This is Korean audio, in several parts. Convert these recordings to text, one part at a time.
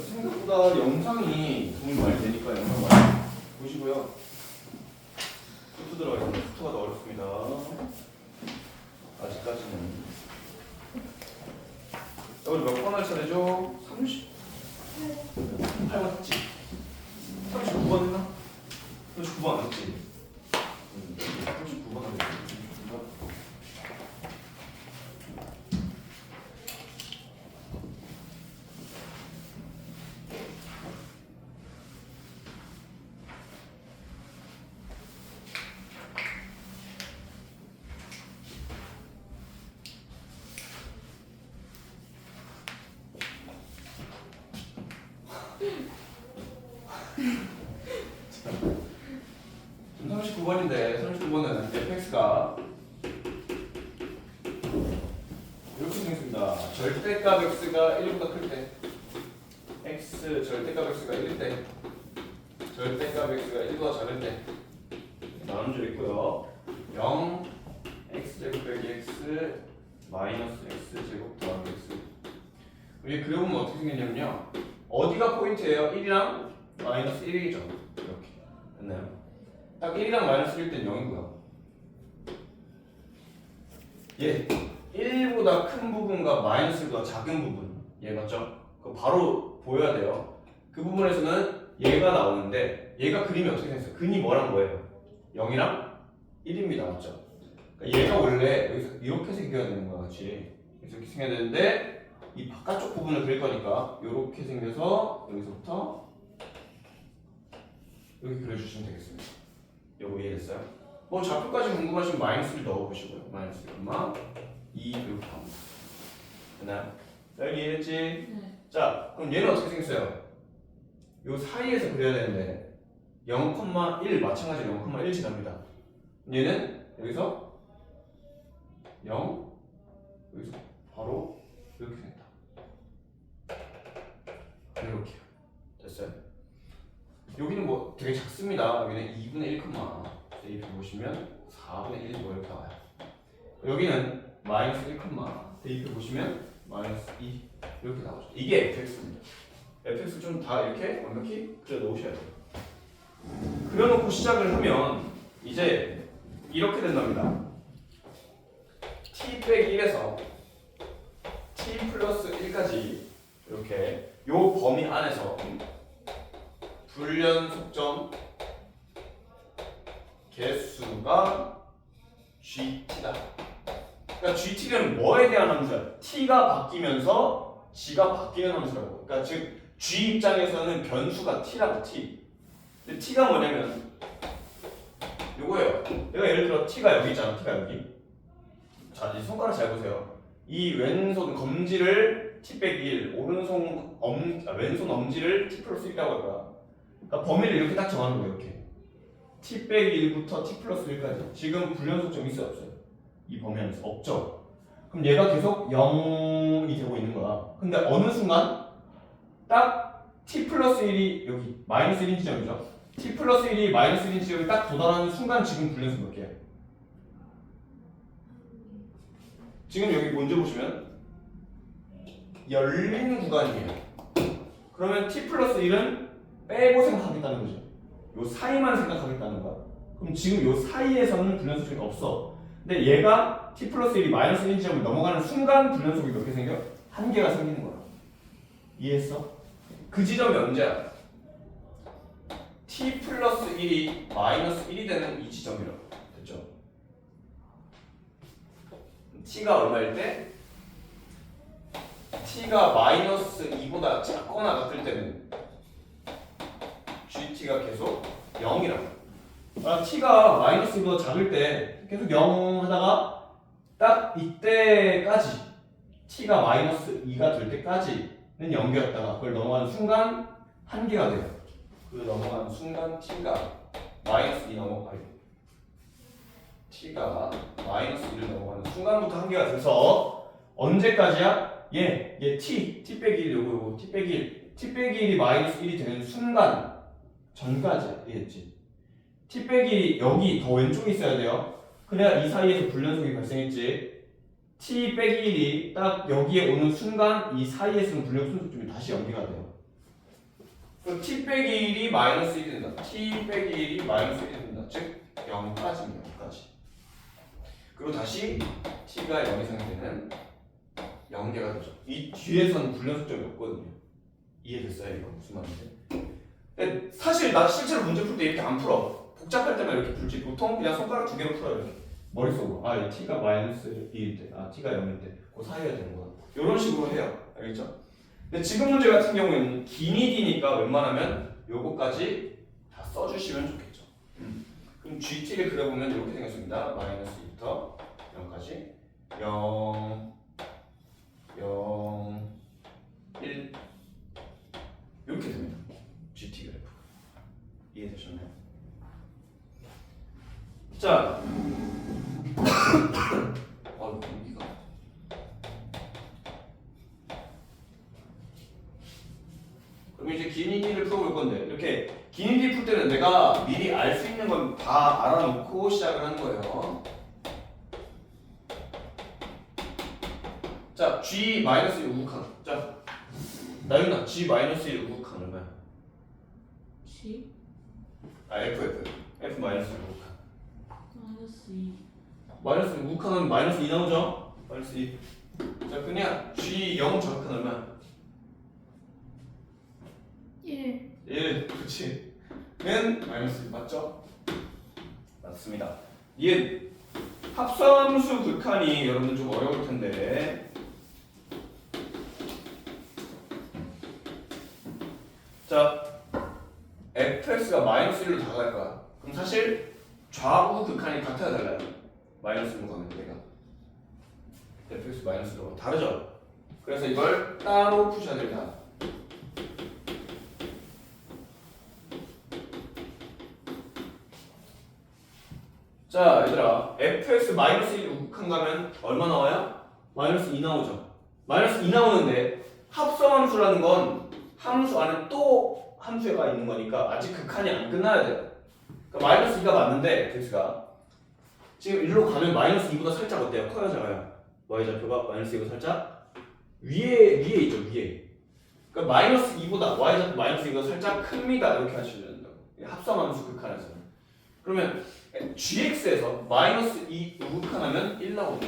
생각보다 영상이 도움이 많이 되니까 영상 많이 보시고요. 수트 들어가겠습니다. 수트가 더 어렵습니다. 아직까지는. 우리 몇 번 할 차례죠? 38번 했지? 39번 했나? 39번 안 했지? 39번 하겠습니다. 지금 39번인데 39번은 fx가 이렇게 생겼습니다. 절대값 x가 1보다 클 때 x 절대값 x가 1일 때 절대값 x가 1보다 작을 때 나눈 줄 있고요. 0 x제곱 빼기 x 마이너스 x제곱 더하기 x 우리 그려보면 어떻게 생겼냐면요. 어디가 포인트예요? 1이랑 마이너스 1이죠. 이렇게 됐나요? 딱 1이랑 마이너스 1일 땐 0이고요. 얘 1보다 큰 부분과 마이너스 1보다 작은 부분 얘 맞죠? 그거 바로 보여야 돼요. 그 부분에서는 얘가 나오는데 얘가 그림이 어떻게 생겼어요? 근이 뭐랑 뭐예요? 0이랑 1입니다. 맞죠? 그러니까 얘가 원래 여기서 이렇게 생겨야 되는 거야. 같이 이렇게 생겨야 되는데 이 바깥쪽 부분을 그릴 거니까 이렇게 생겨서 여기서부터 이렇게 그려주시면 되겠습니다. 요거 이해됐어요? 뭐 좌표까지 궁금하시면 마이너스를 넣어보시고요. 마이너스 2 이렇게 합니다. 됐나요? 여기 이해됐지? 네. 자, 그럼 얘는 어떻게 생겼어요? 요 사이에서 그려야 되는데 0,1 마찬가지로 0,1 지납니다. 얘는 여기서 0 여기서 바로 이렇게 된다. 이렇게 됐어요? 여기는 뭐 되게 작습니다. 여기는 2분의 1, 대입해 보시면 4분의 1 이렇게 나와요. 여기는 마이너스 1, 대입해 보시면 마이너스 2 이렇게 나오죠. 이게 fx입니다. fx 좀 다 이렇게 완벽히 그려 놓으셔야 돼요. 그려놓고 시작을 하면 이제 이렇게 된답니다. t 빼기 1에서 t 플러스 1까지 이렇게 요 범위 안에서 불연속점 개수가 GT다. 그러니까 GT는 뭐에 대한 함수야? T가 바뀌면서 G가 바뀌는 함수라고. 그러니까 즉 G 입장에서는 변수가 T라고 T. 근데 T가 뭐냐면 요거예요. 내가 예를 들어 T가 여기 있잖아. T가 여기. 자, 이 손가락 잘 보세요. 이 왼손 검지를 T 빼기 1, 왼손 엄지를 T 플러스 1이라고 할 거야. 그러니까 범위를 이렇게 딱 정하는 거예요. 이렇게 t 빼기 1부터 t 플러스 1까지 지금 불연속점 있어요? 없어요? 이 범위 안에서 없죠? 그럼 얘가 계속 0이 되고 있는 거야. 근데 어느 순간 딱 t 플러스 1이 여기 마이너스 1인 지점이죠? t 플러스 1이 마이너스 1인 지점에 딱 도달하는 순간 지금 불연속 몇 개예요? 지금 여기 먼저 보시면 열린 구간이에요. 그러면 t 플러스 1은 빼고 생각하겠다는 거죠. 요 사이만 생각하겠다는 거야. 그럼 지금 요 사이에서는 불연속이 없어. 근데 얘가 t 플러스 1이 마이너스 1 지점을 넘어가는 순간 불연속이 몇 개 생겨? 한 개가 생기는 거야. 이해했어? 그 지점이 언제야? t 플러스 1이 마이너스 1이 되는 이 지점이라고. 됐죠? t가 얼마일 때? t가 마이너스 2보다 작거나 같을 때는 GT가 계속 0이라고. t가 마이너스 2보다 작을 때 계속 0 하다가 딱 이때까지 t가 마이너스 2가 될 때까지는 0개였다가 그걸 넘어가는 순간 1개가 돼요. 그 넘어가는 순간 t가 마이너스 2 넘어가요. t가 마이너스 2를 넘어가는 순간부터 1개가 돼서 언제까지야? 얘 t 빼기 1 요거 t 빼기 1 t 빼기 1이 마이너스 1이 되는 순간 전까지 이해했지? t 빼기 여기 더 왼쪽에 있어야 돼요. 그래야 이 사이에서 불연속이 발생했지. t 빼기 1이 딱 여기에 오는 순간 이 사이에 쓰는 불량 순서점이 다시 연기가 돼요. 그럼 t 빼기 1이 마이너스 1이 된다. t 빼기 1이 마이너스 1이 된다. 즉 0까지입니다. 0까지. 그리고 다시 t가 0 이상이 되는 0개가 되죠. 이 뒤에서는 불량 순서점이 없거든요. 이해됐어요? 이거 무슨 말인지? 근데 사실 나 실제로 문제 풀 때 이렇게 안 풀어. 복잡할 때만 이렇게 풀지. 보통 그냥 손가락 2개로 풀어요. 이렇게. 머릿속으로. 아, 이 t가 마이너스 1일 때, 아, t가 0일 때, 그 사이가 되는 거야. 이런 식으로 해요. 알겠죠? 근데 지금 문제 같은 경우에는 긴이 d니까 웬만하면 요거까지 다 써주시면 좋겠죠. 그럼 GT를 그려보면 이렇게 생겼습니다. 마이너스 2부터 0까지 0, 0, 1 이렇게 됩니다. GT 그래프. 이해되셨나요? 자, 여기가 그럼 이제 기니디를 풀어볼 건데 이렇게 기니디 풀 때는 내가 미리 알 수 있는 건 다 알아놓고 시작을 하는 거예요. 자, G-1 우극한. 자, 나윤아, G-1 우극한 얼마야? G? F 마이너스 우극한. 마이너스 2. 마이너스 우극한은 마이너스 2 나오죠? 마이너스 2. 자, 그냥 G0 좌극한 얼마야? 1. 1, 그렇지. 는 마이너스 1 맞죠? 맞습니다. 이은 합성함수 극한이 여러분들 좀 어려울 텐데. 자, fx가 마이너스 1로 다가갈 거야. 그럼 사실 좌우 극한이 같아야 달라요. 마이너스 1로 가면 내가 fx 마이너스 1로 다르죠? 그래서 이걸 따로 푸셔야 됩니다. 자, 얘들아, fx 마이너스 1이 우극한 가면 얼마 나와요? 마이너스 2 나오죠. 마이너스 2 나오는데 합성함수라는 건 함수 안에 또 함수가 있는 거니까 아직 극한이 안 끝나야 돼요. 그러니까 마이너스 2가 맞는데 fx가 지금 1로 가면 마이너스 2보다 살짝 어때요? 커요, 작아요? y좌표가 마이너스 2보다 살짝 위에 있죠, 위에. 그러니까 마이너스 2보다 y좌표 마이너스 2보다 살짝 큽니다. 이렇게 하시면 된다고. 합성함수 극한에서는. 그러면 gx에서 마이너스 2 우극한하면 1 나오죠.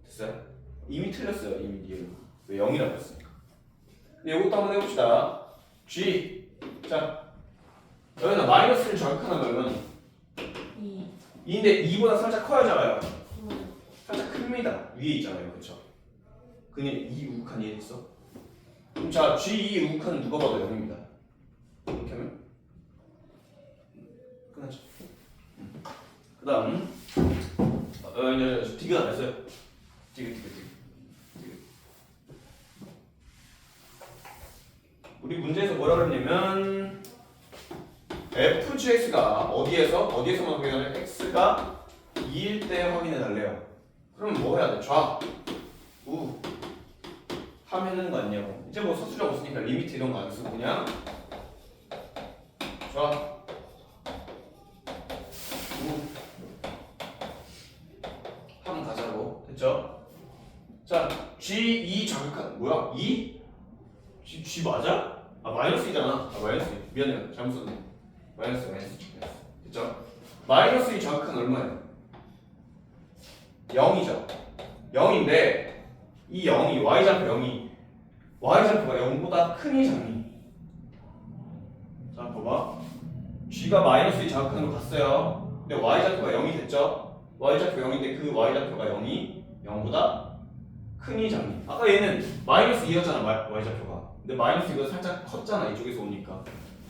됐어요? 이미 틀렸어요. 이미 니은. 왜 0이라고 했으니까. 근데 이것도 한번 해봅시다. g. 자, 여기다 마이너스 1 좌극하면 얼마나? 2. 2인데 2보다 살짝 커야 작아요. 9. 살짝 큽니다. 위에 있잖아요. 그쵸? 그냥 2 우극한 이해 있어? 그럼 자, g2 우극한은 누가 봐도 0입니다. 이렇게 하면 끝나죠. 그 다음 디귿 안 했어요? 디귿 우리 문제에서 뭐라 그랬냐면 fgx가 어디에서만 확인하면 x가 2일 때 확인해 달래요. 그럼 뭐 해야 돼? 좌, 우 하면은 거 아니냐고. 이제 뭐 서술형 없으니까 리미트 이런 거 안 쓰고 그냥 좌, 하면 가자고. 됐죠? 자, G2 좌극한 뭐야? 2? G 맞아? 아 마이너스 2잖아. 아 마이너스 2. 미안해요. 잘못 썼네. 마이너스. 됐죠? 마이너스 2 좌극한 얼마예요? 0이죠. 0인데 이 0이 y좌표 0이 y좌표가 0보다 크니 작니? 자 봐봐. G가 마이너스 2 좌극한으로 갔어요. 근데 y좌표가 0이 됐죠? y좌표 0인데 그 y좌표가 0이 0보다 크니 작니? 아까 얘는 마이너스 2였잖아 y좌표가. 근데 마이너스 2가 살짝 컸잖아 이쪽에서 오니까.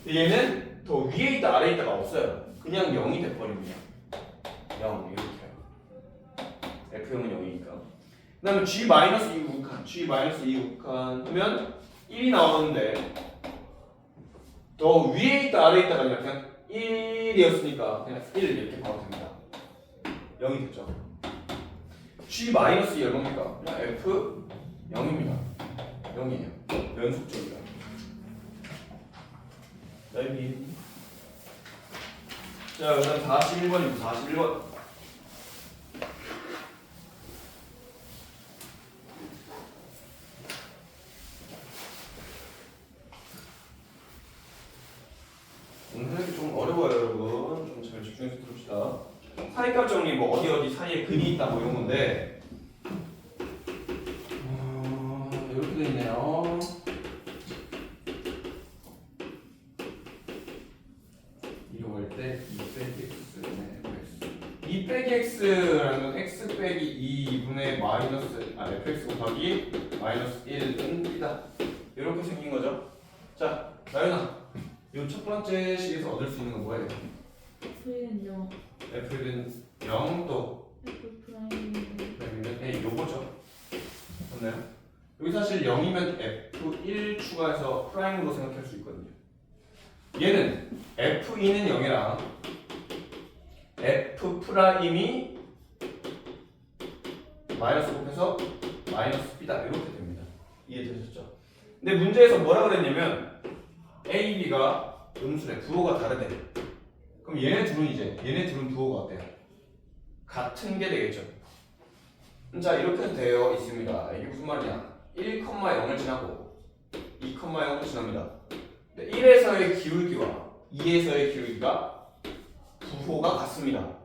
근데 얘는 더 위에 있다 아래에 있다가 없어요. 그냥 0이 돼버립니다. 0 이렇게 해요. F형은 0이니까. 그 다음에 G-2 우극한 G-2 우극한 하면 1이 나오는데 더 위에 있다 아래에 있다가 아니라 그냥 1이었으니까 그냥 1 이렇게 봐도 됩니다. 0이 됐죠. G-2 얼마입니까? 그냥 F 0입니다. 0이에요. 연속적이다. 여기 자, 그다음 41번입니다. 41번. 좀 어려워요, 여러분. 좀 잘 집중해서 들읍시다. 사이값 정리 뭐 어디 사이에 근이 있다 뭐 이런 건데 이렇게 돼 있네요. 이로 할 때 2 빼기 x분의 fx 2 빼기 x라는 건 x 빼기 2분의 fx 곱하기 마이너스 1은 b다. 이렇게 생긴 거죠. 자, 나연아, 이 첫 번째 식에서 얻을 수 있는 건 뭐예요? F는 0 f는 0 또 F 프라임은 a 요거죠. 맞나요? 여기 사실 0이면 f1 추가해서 프라임으로 생각할 수 있거든요. 얘는 f2는 0이랑 f 프라임이 마이너스 곱해서 마이너스 b다 이렇게 됩니다. 이해되셨죠? 근데 문제에서 뭐라 그랬냐면 a, b가 음수래. 부호가 다르대. 그럼 얘네 둘은 부호가 어때요? 같은 게 되겠죠. 자, 이렇게 되어 있습니다. 이게 무슨 말이냐? 1,0을 지나고 2,0을 지납니다. 1에서의 기울기와 2에서의 기울기가 부호가 같습니다.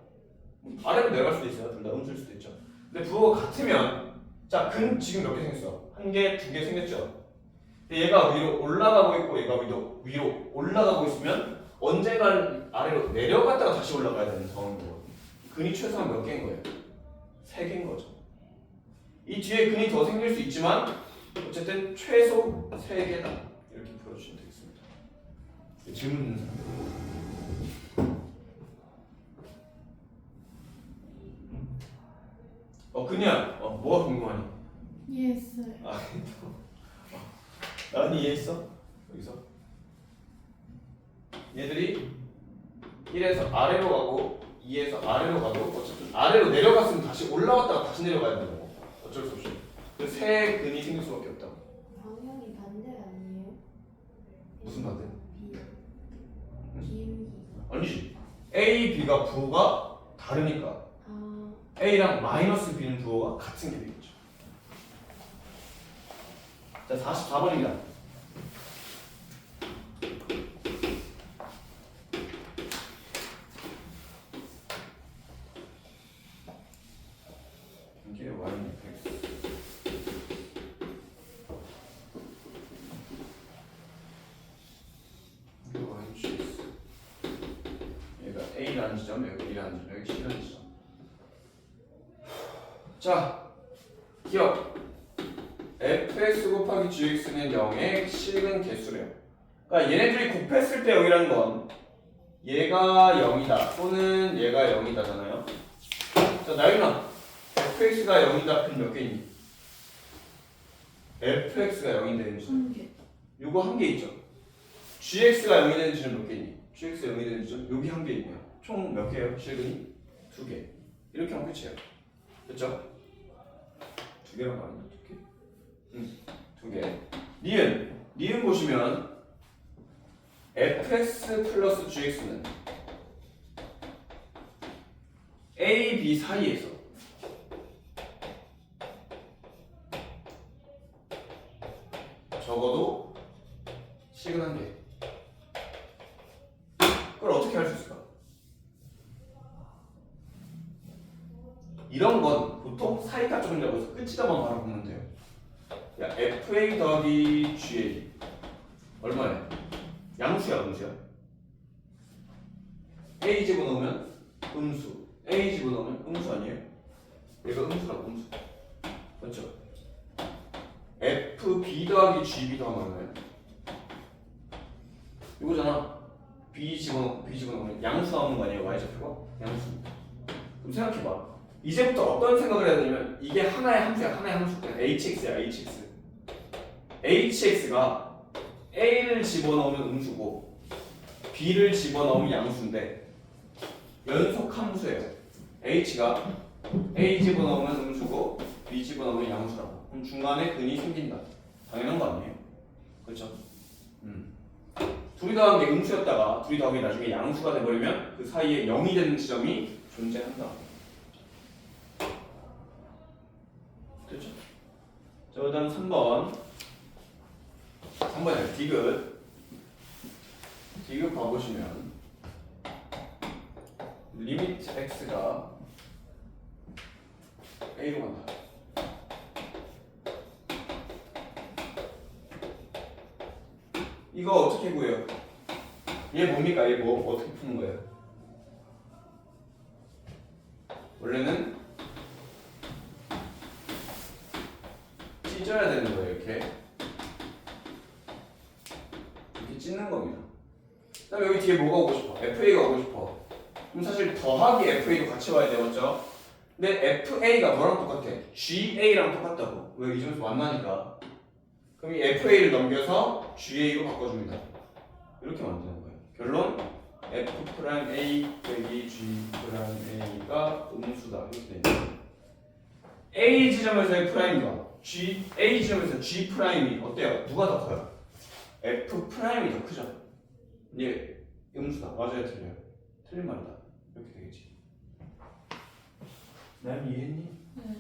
아래로 내려갈 수도 있어요. 둘 다 음수일 수도 있죠. 근데 부호가 같으면 자, 근 지금 몇 개 생겼어? 한 개, 두 개 생겼죠. 근데 얘가 위로 올라가고 있고 얘가 위로 올라가고 있으면 언젠간 아래로 내려갔다가 다시 올라가야 되는 상황인 거거든요. 근이 최소한 몇 개인 거예요? 3개인 거죠. 이 뒤에 근이 더 생길 수 있지만 어쨌든 최소 3개다. 이렇게 풀어주시면 되겠습니다. 질문 있는 사람? 그냥 뭐가 궁금하니? 이해했어요. 나는 이해했어? 여기서 얘들이 1에서 아래로 가고 2에서 아래로 가도 어쨌든 아래로 내려갔으면 다시 올라갔다가 다시 내려가야 되는 거고 어쩔 수 없이 그 세 근이 생길 수밖에 없다고. 방향이 반대 아니에요? 무슨 반대? 기울기. 아니지. A, B가 부호가 다르니까 아, A랑 마이너스 B는 부호가 같은 게 되겠죠. 자, 44번입니다. 이게 Y는 X. 이게 Y는 X. 얘가 A라는 지점, 여기 B라는 지점, 여기 C라는 지점. 자, 기억. fx 곱하기 gx는 0의 실근 개수래요. 그러니까 얘네들이 곱했을 때 0이라는 건 얘가 0이다 또는 얘가 0이다잖아요. 자, 나윤아, fx가 0이다 편 몇 개 있니? fx가 0이 되는 지점. 1개. 요거 한 개 있죠. gx가 0이 되는 지점 몇 개 있니? gx가 0이 되는 지점 여기 한 개 있네요. 총 몇 개예요? 실근이? 2개. 이렇게 하면 끝이에요. 됐죠? 2개란 말이야. 2개. 니은 보시면 fx 플러스 gx는 a, b 사이에서 적어도 식은 한 개. 그걸 어떻게 할 수 있을까? 이런 건 보통 사이가 쪽이라고 해서 끝이다만 바라보면 돼요. 야, FA 더하기 GA 얼마야? 양수야, 음수야? A 집어넣으면 음수, A 집어넣으면 음수 아니에요? 얘가 음수라고, 음수. 맞죠? FB 더하기 GB 더하면 얼마야? 이거잖아. B 집어넣고 B 집어넣으면 양수 나오는 거 아니에요? Y좌표가? 양수입니다. 그럼 생각해봐. 이제부터 어떤 생각을 해야 되냐면 이게 하나의 함수야, 하나의 함수. HX야, HX. HX가 A를 집어넣으면 음수고 B를 집어넣으면 양수인데 연속 함수예요. H가 A 집어넣으면 음수고 B 집어넣으면 양수라고. 그럼 중간에 근이 생긴다. 당연한 거 아니에요? 그렇죠? 둘이 더한 게 음수였다가 둘이 더한 게 나중에 양수가 돼버리면 그 사이에 0이 되는 지점이 존재한다. 됐죠? 자, 그 다음 3번이에요. 디귿 봐보시면 리미트 x가 a로 간다. 이거 어떻게 구해요? 얘 뭡니까? 얘 뭐 어떻게 푸는 거예요? 원래는 찢어야 되는 거예요. 이렇게 찢는 겁니다. 그다음에 여기 뒤에 뭐가 오고 싶어? FA가 오고 싶어. 그럼 사실 더하기 FA도 같이 와야 돼요, 맞죠? 근데 FA가 뭐랑 똑같아? GA랑 똑같다고. 왜? 이 점에서 만나니까. 그럼 이 FA를 넘겨서 GA로 바꿔줍니다. 이렇게 만드는 거예요. 결론 F'A 빼기 G'A가 음수다. 이렇게 돼요. A 지점에서 F'과 A 지점에서 G'이 어때요? 누가 더 커요? F'이 더 크죠? 이게 음수다. 맞아요, 틀려요? 틀린 말이다. 이렇게 되겠지. 난 이해했니? 네.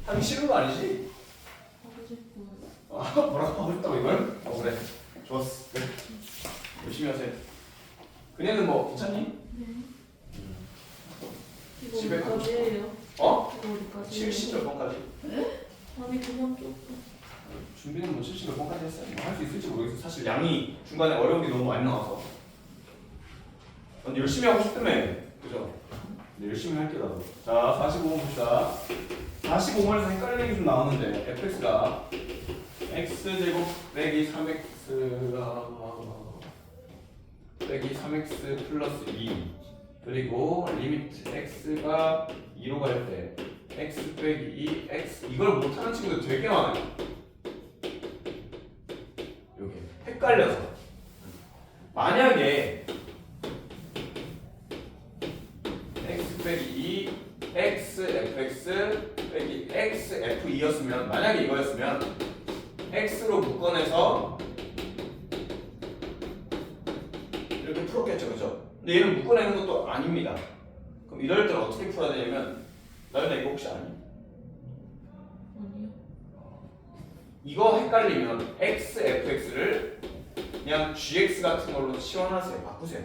하기 싫은 거 아니지? 하고 싶어요. 뭐라고 하고 싶다고 이걸? 그래. 좋았어. 그래. 열심히 하세요. 그녀는 뭐 괜찮니? 네. 이거 집에 가고 어디까지예요? 어? 이거 어디까지? 70 몇 번까지? 아니 그만 좀. 준비는 뭐 70 몇 번까지 했어요. 뭐 할 수 있을지 모르겠어. 사실 양이 중간에 어려운 게 너무 많이 나와서. 넌 열심히 하고 싶다며. 그죠? 네, 열심히 할게 나도. 자, 45번 봅시다. 45번에서 헷갈리는 게 좀 나오는데 fx가 x제곱 빼기 3x가 빼기 3x 플러스 2 그리고 리미트 x가 2로 갈 때 x 빼기 2x 이걸 못하는 친구들 되게 많아요. 이렇게 헷갈려서 만약에 x 빼기 2 x fx 빼기 x f2였으면 만약에 이거였으면 x로 묶어내서 이렇게 풀었겠죠, 그죠? 근데 얘는 묶어내는 것도 아닙니다. 그럼 이럴 때는 어떻게 풀어야 되냐면 나연아 이거 혹시 아니? 아니요. 이거 헷갈리면 x fx를 그냥 gx 같은 걸로 치환하세요. 바꾸세요.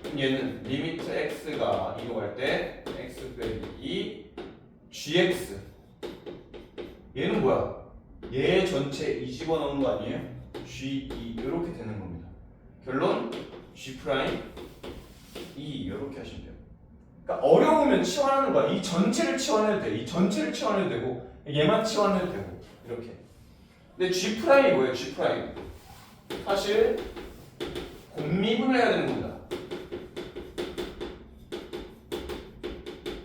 그럼 얘는 리미트 x가 2로 갈 때 x 빼기 2 gx 얘는 뭐야? 얘 전체 2 집어넣은 거 아니에요? g2 이렇게 되는 겁니다. 결론 g 프라임 2 이렇게 하시면 돼요. 그러니까 어려우면 치환하는 거야. 이 전체를 치환해도 돼. 이 전체를 치환해도 되고 얘만 치환해도 되고 이렇게. 근데 g 프라임이 뭐예요? g 프라임 사실 곱미분을 해야 되는 겁니다.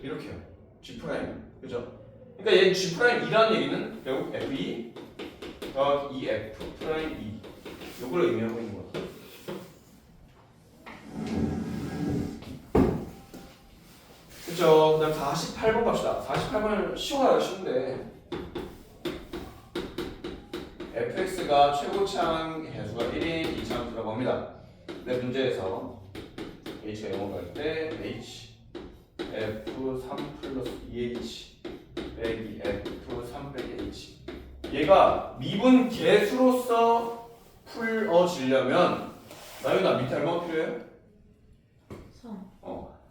이렇게요. g 프라임 그죠? 그러니까 얘 g 프라임 2라는 얘기는 결국 f2 더하기 2f 프라임 2 요걸 의미하고 있는 거죠. 그죠? 그 다음 48번 갑시다. 48번은 쉬워요. 쉬운데 fx가 최고차항 해수가 1인 이차항수라고 합니다. 근데 문제에서 h가 0을 갈 때 h f3 플러스 2h 빼기 f3 빼기 h 얘가 미분 계수로서 풀어지려면 나연아 밑에 얼마가 필요해요? 3.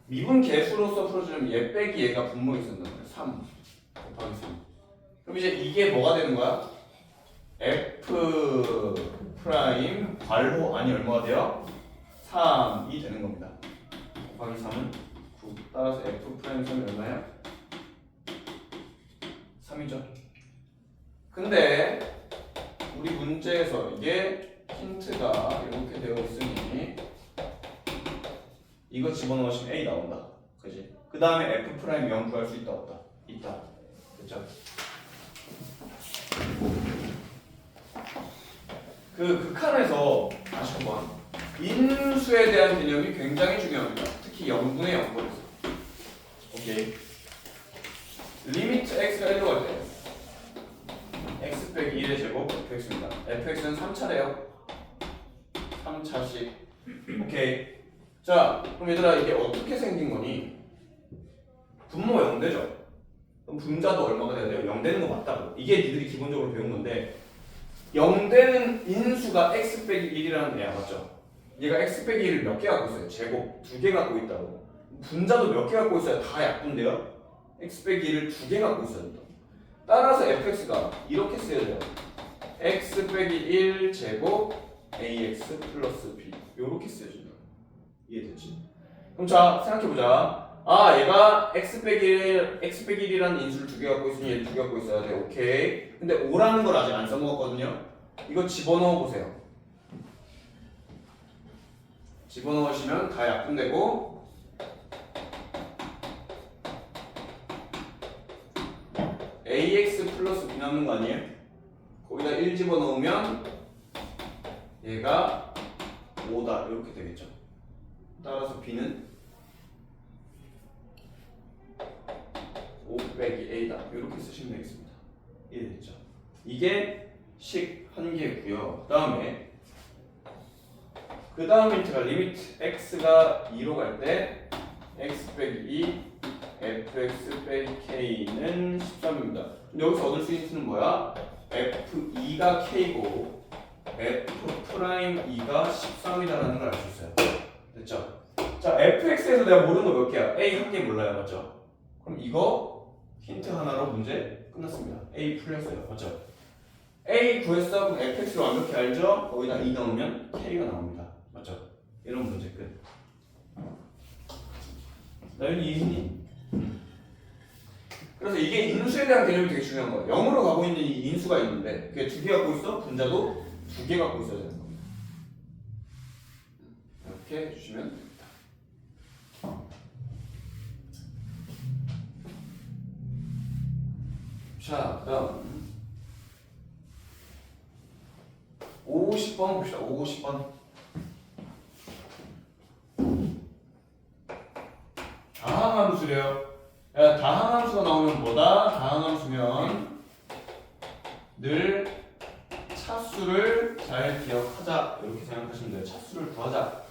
미분 계수로서 풀어주려면 얘 빼기 얘가 분모에 있었단 말이야. 3 곱하기 3. 그럼 이제 이게 뭐가 되는 거야? f 프라임 괄호 아니 얼마가 돼요? 3이 되는 겁니다. 곱하기 3은 9. 따라서 f 프라임 3이 얼마야? 3이죠. 근데 우리 문제에서 이게 힌트가 이렇게 되어 있으니 이거 집어넣으시면 A 나온다. 그지? 그 다음에 F 프라임 0 구할 수 있다 없다? 있다. 그쵸? 그 극한에서 다시 한번 인수에 대한 개념이 굉장히 중요합니다. 특히 0분의 0번에서. 오케이. 리미트 x가 1로 갈 때 x 빼기 1의 제곱 fx입니다. fx는 3차례요. 3차씩. 오케이. 자, 그럼 얘들아 이게 어떻게 생긴 거니? 분모가 0되죠? 그럼 분자도 얼마가 돼야 돼요? 0 되는 거 맞다고. 이게 니들이 기본적으로 배운 건데 0 되는 인수가 x 빼기 1이라는 애야, 맞죠? 얘가 x 빼기 1을 몇 개 갖고 있어요? 제곱 2개 갖고 있다고. 분자도 몇 개 갖고 있어야 다 약분돼요? x 빼기 1을 2개 갖고 있어야 된다. 따라서 fx가 이렇게 써야 돼요. x 빼기 1 제곱 ax 플러스 b 이렇게 쓰여진다. 이해됐지? 그럼 자 생각해보자. 아 얘가 x 빼기 1이라는 인수를 2개 갖고 있으니 얘를 2개 갖고 있어야 돼. 오케이. 근데 5라는 걸 아직 안 써먹었거든요. 이거 집어넣어 보세요. 집어넣으시면 다 약분되고 ax 플러스 b 남는 거 아니에요? 거기다 1 집어넣으면 얘가 5다 이렇게 되겠죠. 따라서 b는 5 빼기 a다 이렇게 쓰시면 되겠습니다. 이해됐죠? 이게 식 한 개고요. 그 다음 힌트가 리미트 x가 2로 갈 때 x 빼기 2 fx 빼기 k는 13입니다. 여기서 얻을 수 있는 힌트는 뭐야? f2가 k고 f'2가 13이다라는 걸 알 수 있어요. 됐죠? 자, fx에서 내가 모르는 거 몇 개야? a 한 개 몰라요. 맞죠? 그럼 이거 힌트 하나로 문제 끝났습니다. a 풀렸어요. 맞죠? a 구했어. 그럼 fx를 완벽히 알죠? 거기다 2 넣으면 k가 나옵니다. 맞죠? 이런 문제 끝. 나연이 이해했니? 그래서 이게 인수에 대한 개념이 되게 중요한 거예요. 0으로 가고 있는 이 인수가 있는데 그게 2개 갖고 있어? 분자도 2개 갖고 있어야 되는 겁니다. 이렇게 해주시면 됩니다. 자, 그다음 50번 봅시다. 50번. 다항함수래요. 야, 다항함수가 나오면 뭐다? 다항함수면 늘 차수를 잘 기억하자 이렇게 생각하시면 돼요. 차수를 구하자.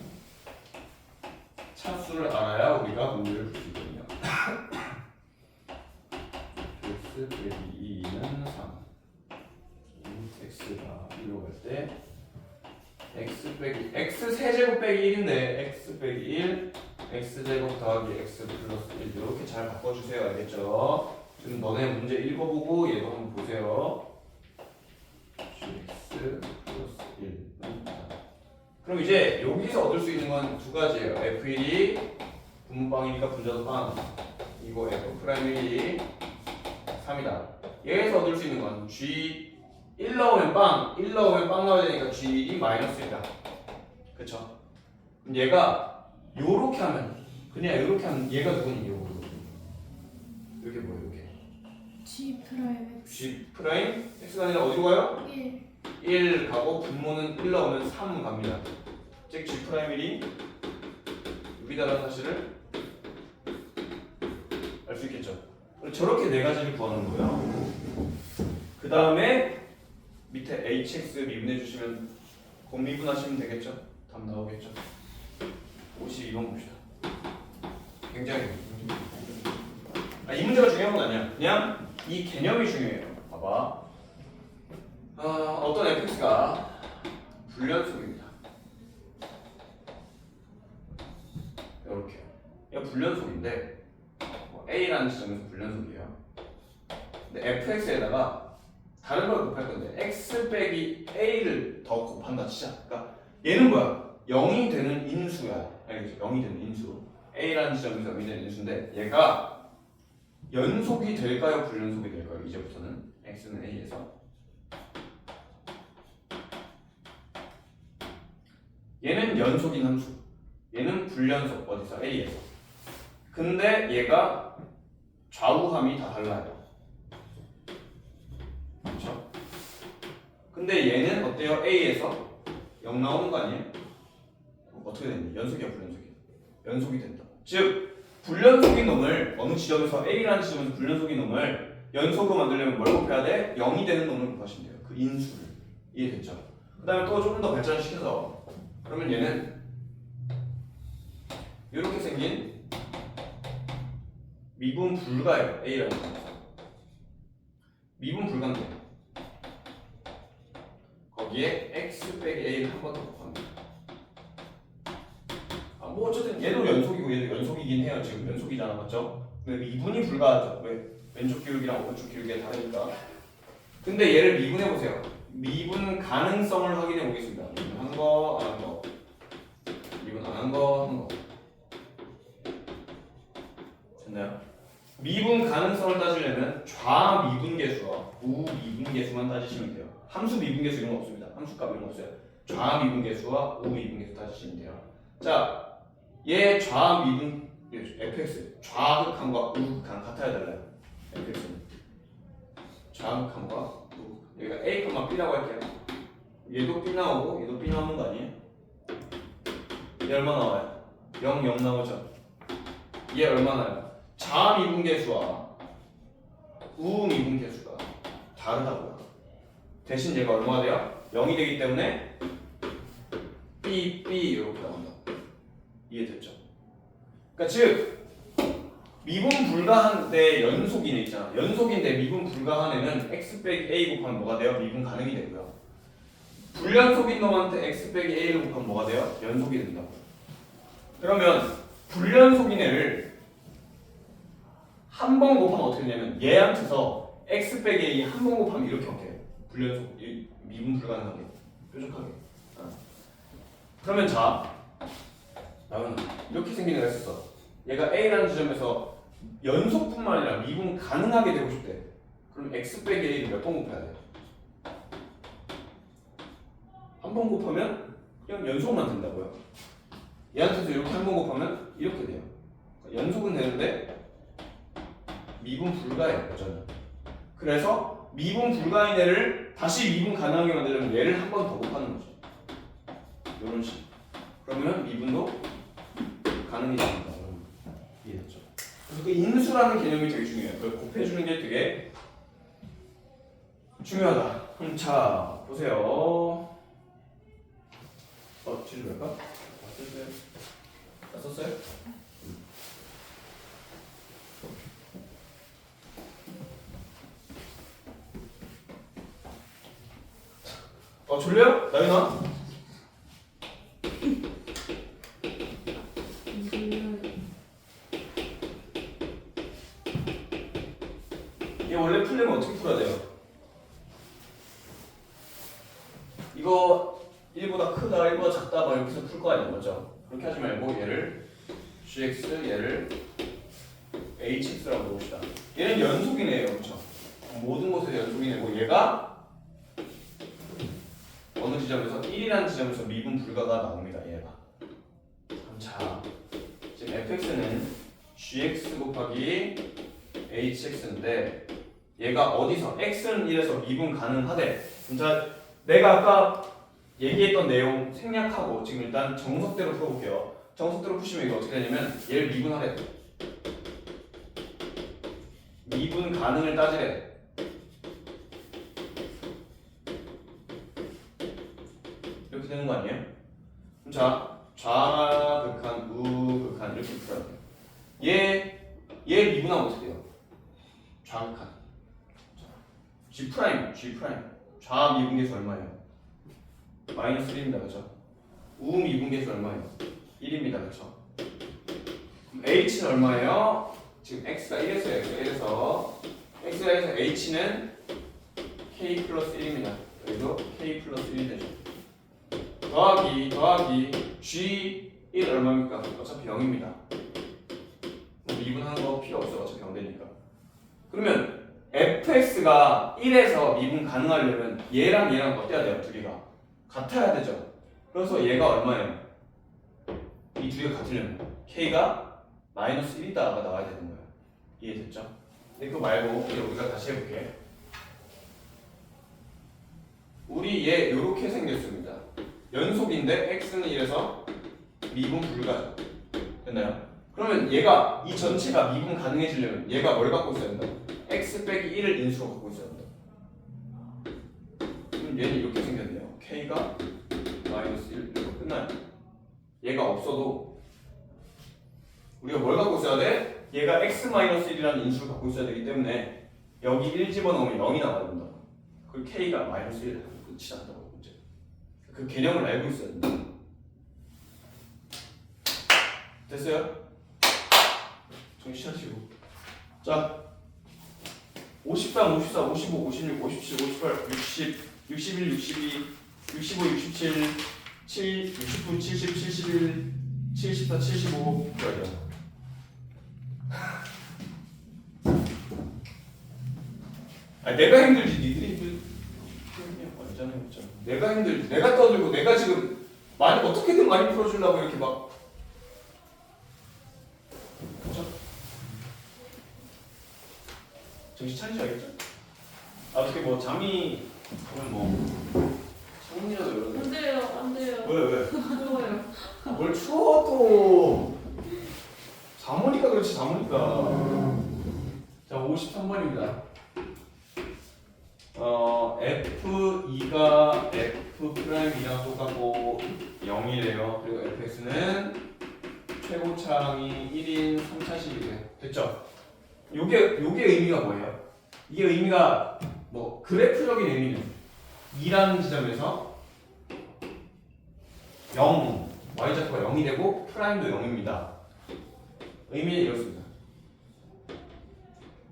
차수를 알아야 우리가 문제를 풀 수 있거든요. x 빼기 2는 3 x가 1로 갈 때 x 빼기 x 세제곱 빼기 1인데 x 빼기 1 x제곱 더하기 x 플러스 1 이렇게 잘 바꿔주세요. 알겠죠? 지금 너네 문제 읽어보고 얘도 한번 보세요. x 플러스 1는 4. 그럼 이제 여기서 얻을 수 있는 건 두 가지예요. f1이 분모빵이니까 분자도 빵 이거 f'1이 3이다. 얘에서 얻을 수 있는 건 g 1 넣으면 빵 1 넣으면 빵 넣어야 되니까 g1이 마이너스 1이다. 그쵸? 그럼 얘가 요렇게 하면 그냥 요렇게 하면 얘가 누구니? 요거 이렇게 뭐예요? 이렇게 G 프라임 G 프라임 x가 아니라 어디로 가요? 1 1 가고 분모는 1 넣으면 3 갑니다. 즉 G 프라임 1이 6이다라는 사실을 알 수 있겠죠. 저렇게 네 가지를 구하는 거예요. 그 다음에 밑에 hx 미분해 주시면 곱미분하시면 되겠죠. 답 나오겠죠. 52번 봅시다. 굉장히 이 문제가 중요한 건 아니야. 그냥 이 개념이 중요해요. 봐봐. 어떤 fx가 불연속입니다. 이렇게. 얘가 불연속인데 a라는 지점에서 불연속이에요. 근데 fx에다가 다른 걸 곱할 건데 x 빼기 a를 더 곱한다 치자. 그러니까 얘는 뭐야? 0이 되는 인수야. 알겠죠? 0이 되는 인수. a라는 지점에서 0이 되는 인수인데 얘가 연속이 될까요? 불연속이 될까요? 이제부터는 x는 a에서 얘는 연속인 함수. 얘는 불연속 어디서? a에서. 근데 얘가 좌우함이 다 달라요. 그렇죠? 근데 얘는 어때요? a에서 0 나오는 거 아니에요? 어떻게 되니? 연속이야, 불연속이야? 연속이 된다. 즉 불연속인 놈을 어느 지점에서 a라는 지점에서 불연속인 놈을 연속으로 만들려면 뭘 곱해야 돼? 0이 되는 놈을 곱하시면 돼요. 그 인수를. 이해됐죠? 그 다음에 또 조금 더 발전시켜서 그러면 얘는 이렇게 생긴 미분 불가예요. a라는 지점에서. 미분 불가인데 거기에 x 빼기 a를 한 번 더 곱합니다. 뭐 어쨌든 얘도 연속이고 얘도 연속이긴 해요. 지금 연속이잖아, 맞죠? 근데 미분이 불가하죠. 왜? 왼쪽 기울기랑 오른쪽 기울기가 다르니까. 근데 얘를 미분해 보세요. 미분 가능성을 확인해 보겠습니다. 미분 한 거, 안 한 거. 미분 안 한 거, 한 거. 됐나요? 미분 가능성을 따지려면 좌 미분계수와 우 미분계수만 따지시면 돼요. 함수 미분계수 이런 거 없습니다. 함수값 이런 거 없어요. 좌 미분계수와 우 미분계수 따지시면 돼요. 자, 얘 좌 미분 fx 좌극한과 우극한 같아야 달라요. fx는 좌극한과 우극한. 여기가 a, b라고 할게요. 얘도 b 나오고 얘도 b 나오는 거 아니에요? 얘 얼마 나와요? 0, 0 나오죠? 얘 얼마 나요? 좌 미분계수와 우 미분계수가 다르다고요. 대신 얘가 얼마가 돼요? 0이 되기 때문에 B, B 이렇게 나온다. 이해됐죠? 그러니까 즉 미분 불가한데 연속이네 있잖아. 연속인데 미분 불가한 애는 x 빼기 a 곱하면 뭐가 돼요? 미분 가능이 되고요. 불연속인 놈한테 x 빼기 a를 곱하면 뭐가 돼요? 연속이 된다고. 그러면 불연속인 애를 한 번 곱하면 어떻게 되냐면 얘한테서 x 빼기 a 한 번 곱하면 이렇게 바뀌어요. 불연속 미분 불가능하게 뾰족하게. 그러면 자 나는 이렇게 생긴 애가 있었어. 얘가 a라는 지점에서 연속뿐만 아니라 미분 가능하게 되고 싶대. 그럼 x 빼기 a를 몇 번 곱해야 돼? 한 번 곱하면 그냥 연속만 된다고요. 얘한테서 이렇게 한 번 곱하면 이렇게 돼요. 연속은 되는데 미분 불가해요, 여전히. 그래서 미분 불가인 애를 다시 미분 가능하게 만들려면 얘를 한 번 더 곱하는 거죠. 이런 식. 그러면 미분도 가능이 됩니다. 이해됐죠? 그래서 그 인수라는 개념이 되게 중요해요. 그걸 곱해주는 게 되게 중요하다. 그럼 자, 보세요. 뒤로 갈까? 다 썼어요? 졸려요? 나윤아? 얘 원래 풀려면 어떻게 풀어야 돼요? 이거 1보다 크다, 1보다 작다 막 이렇게 해서 풀 거 아니에요, 맞죠? 그렇게 하지 말고 얘를 gx, 얘를 hx라고 놓읍시다. 얘는 연속이네요, 그렇죠? 모든 곳에서 연속이네고 얘가 어느 지점에서 1이라는 지점에서 미분 불가가 나옵니다. 얘가. 그럼 자, 지금 fx는 gx 곱하기 hx인데 얘가 어디서 x는 1에서 미분 가능하대. 그럼 자, 내가 아까 얘기했던 내용 생략하고 지금 일단 정석대로 풀어볼게요. 정석대로 푸시면 이거 어떻게 되냐면 얘를 미분하래. 미분 가능을 따지래. 이렇게 되는 거 아니에요? 그럼 자, 좌극한, 우극한 이렇게 풀어야 돼요. 얘 미분하면 어떻게 돼요? 좌극한. G 프라임, G 프라임. 좌 미분계수 얼마예요? 마이너스 1입니다, 그렇죠? 우 미분계수 얼마예요? 1입니다, 그렇죠? 그럼 H는 얼마예요? 지금 X가 1에서 X가 1에서 H는 K 플러스 1입니다. 여기도 K 플러스 1이 되죠. 더하기 G1 얼마입니까? 어차피 0입니다. 미분하는 거 필요 없어. 어차피 0 되니까. 그러면 fx가 1에서 미분 가능하려면 얘랑 얘랑 어때야 돼요? 두 개가 같아야 되죠. 그래서 얘가 얼마예요? 이 두 개가 같으려면 k가 마이너스 1이다가 나와야 되는 거예요. 이해됐죠? 근데 그거 말고 이제 우리가 다시 해볼게. 우리 얘 요렇게 생겼습니다. 연속인데 x는 1에서 미분 불가죠. 됐나요? 그러면 얘가 이 전체가 미분 가능해지려면 얘가 뭘 갖고 있어야 된다? x 빼기 1을 인수로 갖고 있어야 된다. 그럼 얘는 이렇게 생겼네요. k가 마이너스 1 이렇게 끝나요. 얘가 없어도 우리가 뭘 갖고 있어야 돼? 얘가 x 마이너스 1이라는 인수를 갖고 있어야 되기 때문에 여기 1 집어넣으면 0이 나와야 된다. 그 k가 마이너스 1 하면 끝이 난다고 문제. 그 개념을 알고 있어야 된다. 됐어요? 정신 차리시고. 자, 53, 54, 55, 56, 57, 58, 60, 61, 62, 65, 67, 7, 69, 70, 71, 74, 75 그래요. 아, 내가 힘들지 니들이 힘들. 완전 힘들잖아. 내가 힘들지. 내가 떠들고 내가 지금 많이 어떻게든 많이 풀어주려고 이렇게 막. 그렇죠? 정신 차리셔야겠죠? 아, 어떻게 뭐 잠이 오늘 뭐 창문이라도 열어도 안 돼요, 안 돼요. 왜? 추워요. 뭘 추워 또. 잠 오니까 그렇지, 잠 오니까. 자, 53번입니다. F2가 F'이랑 똑같고 0이래요. 그리고 fx는 최고차항이 1인 3차식이 돼. 됐죠? 요게 의미가 뭐예요? 이게 의미가 뭐 그래프적인 의미는 2라는 지점에서 0, y좌표가 0이 되고 프라임도 0입니다. 의미는 이렇습니다.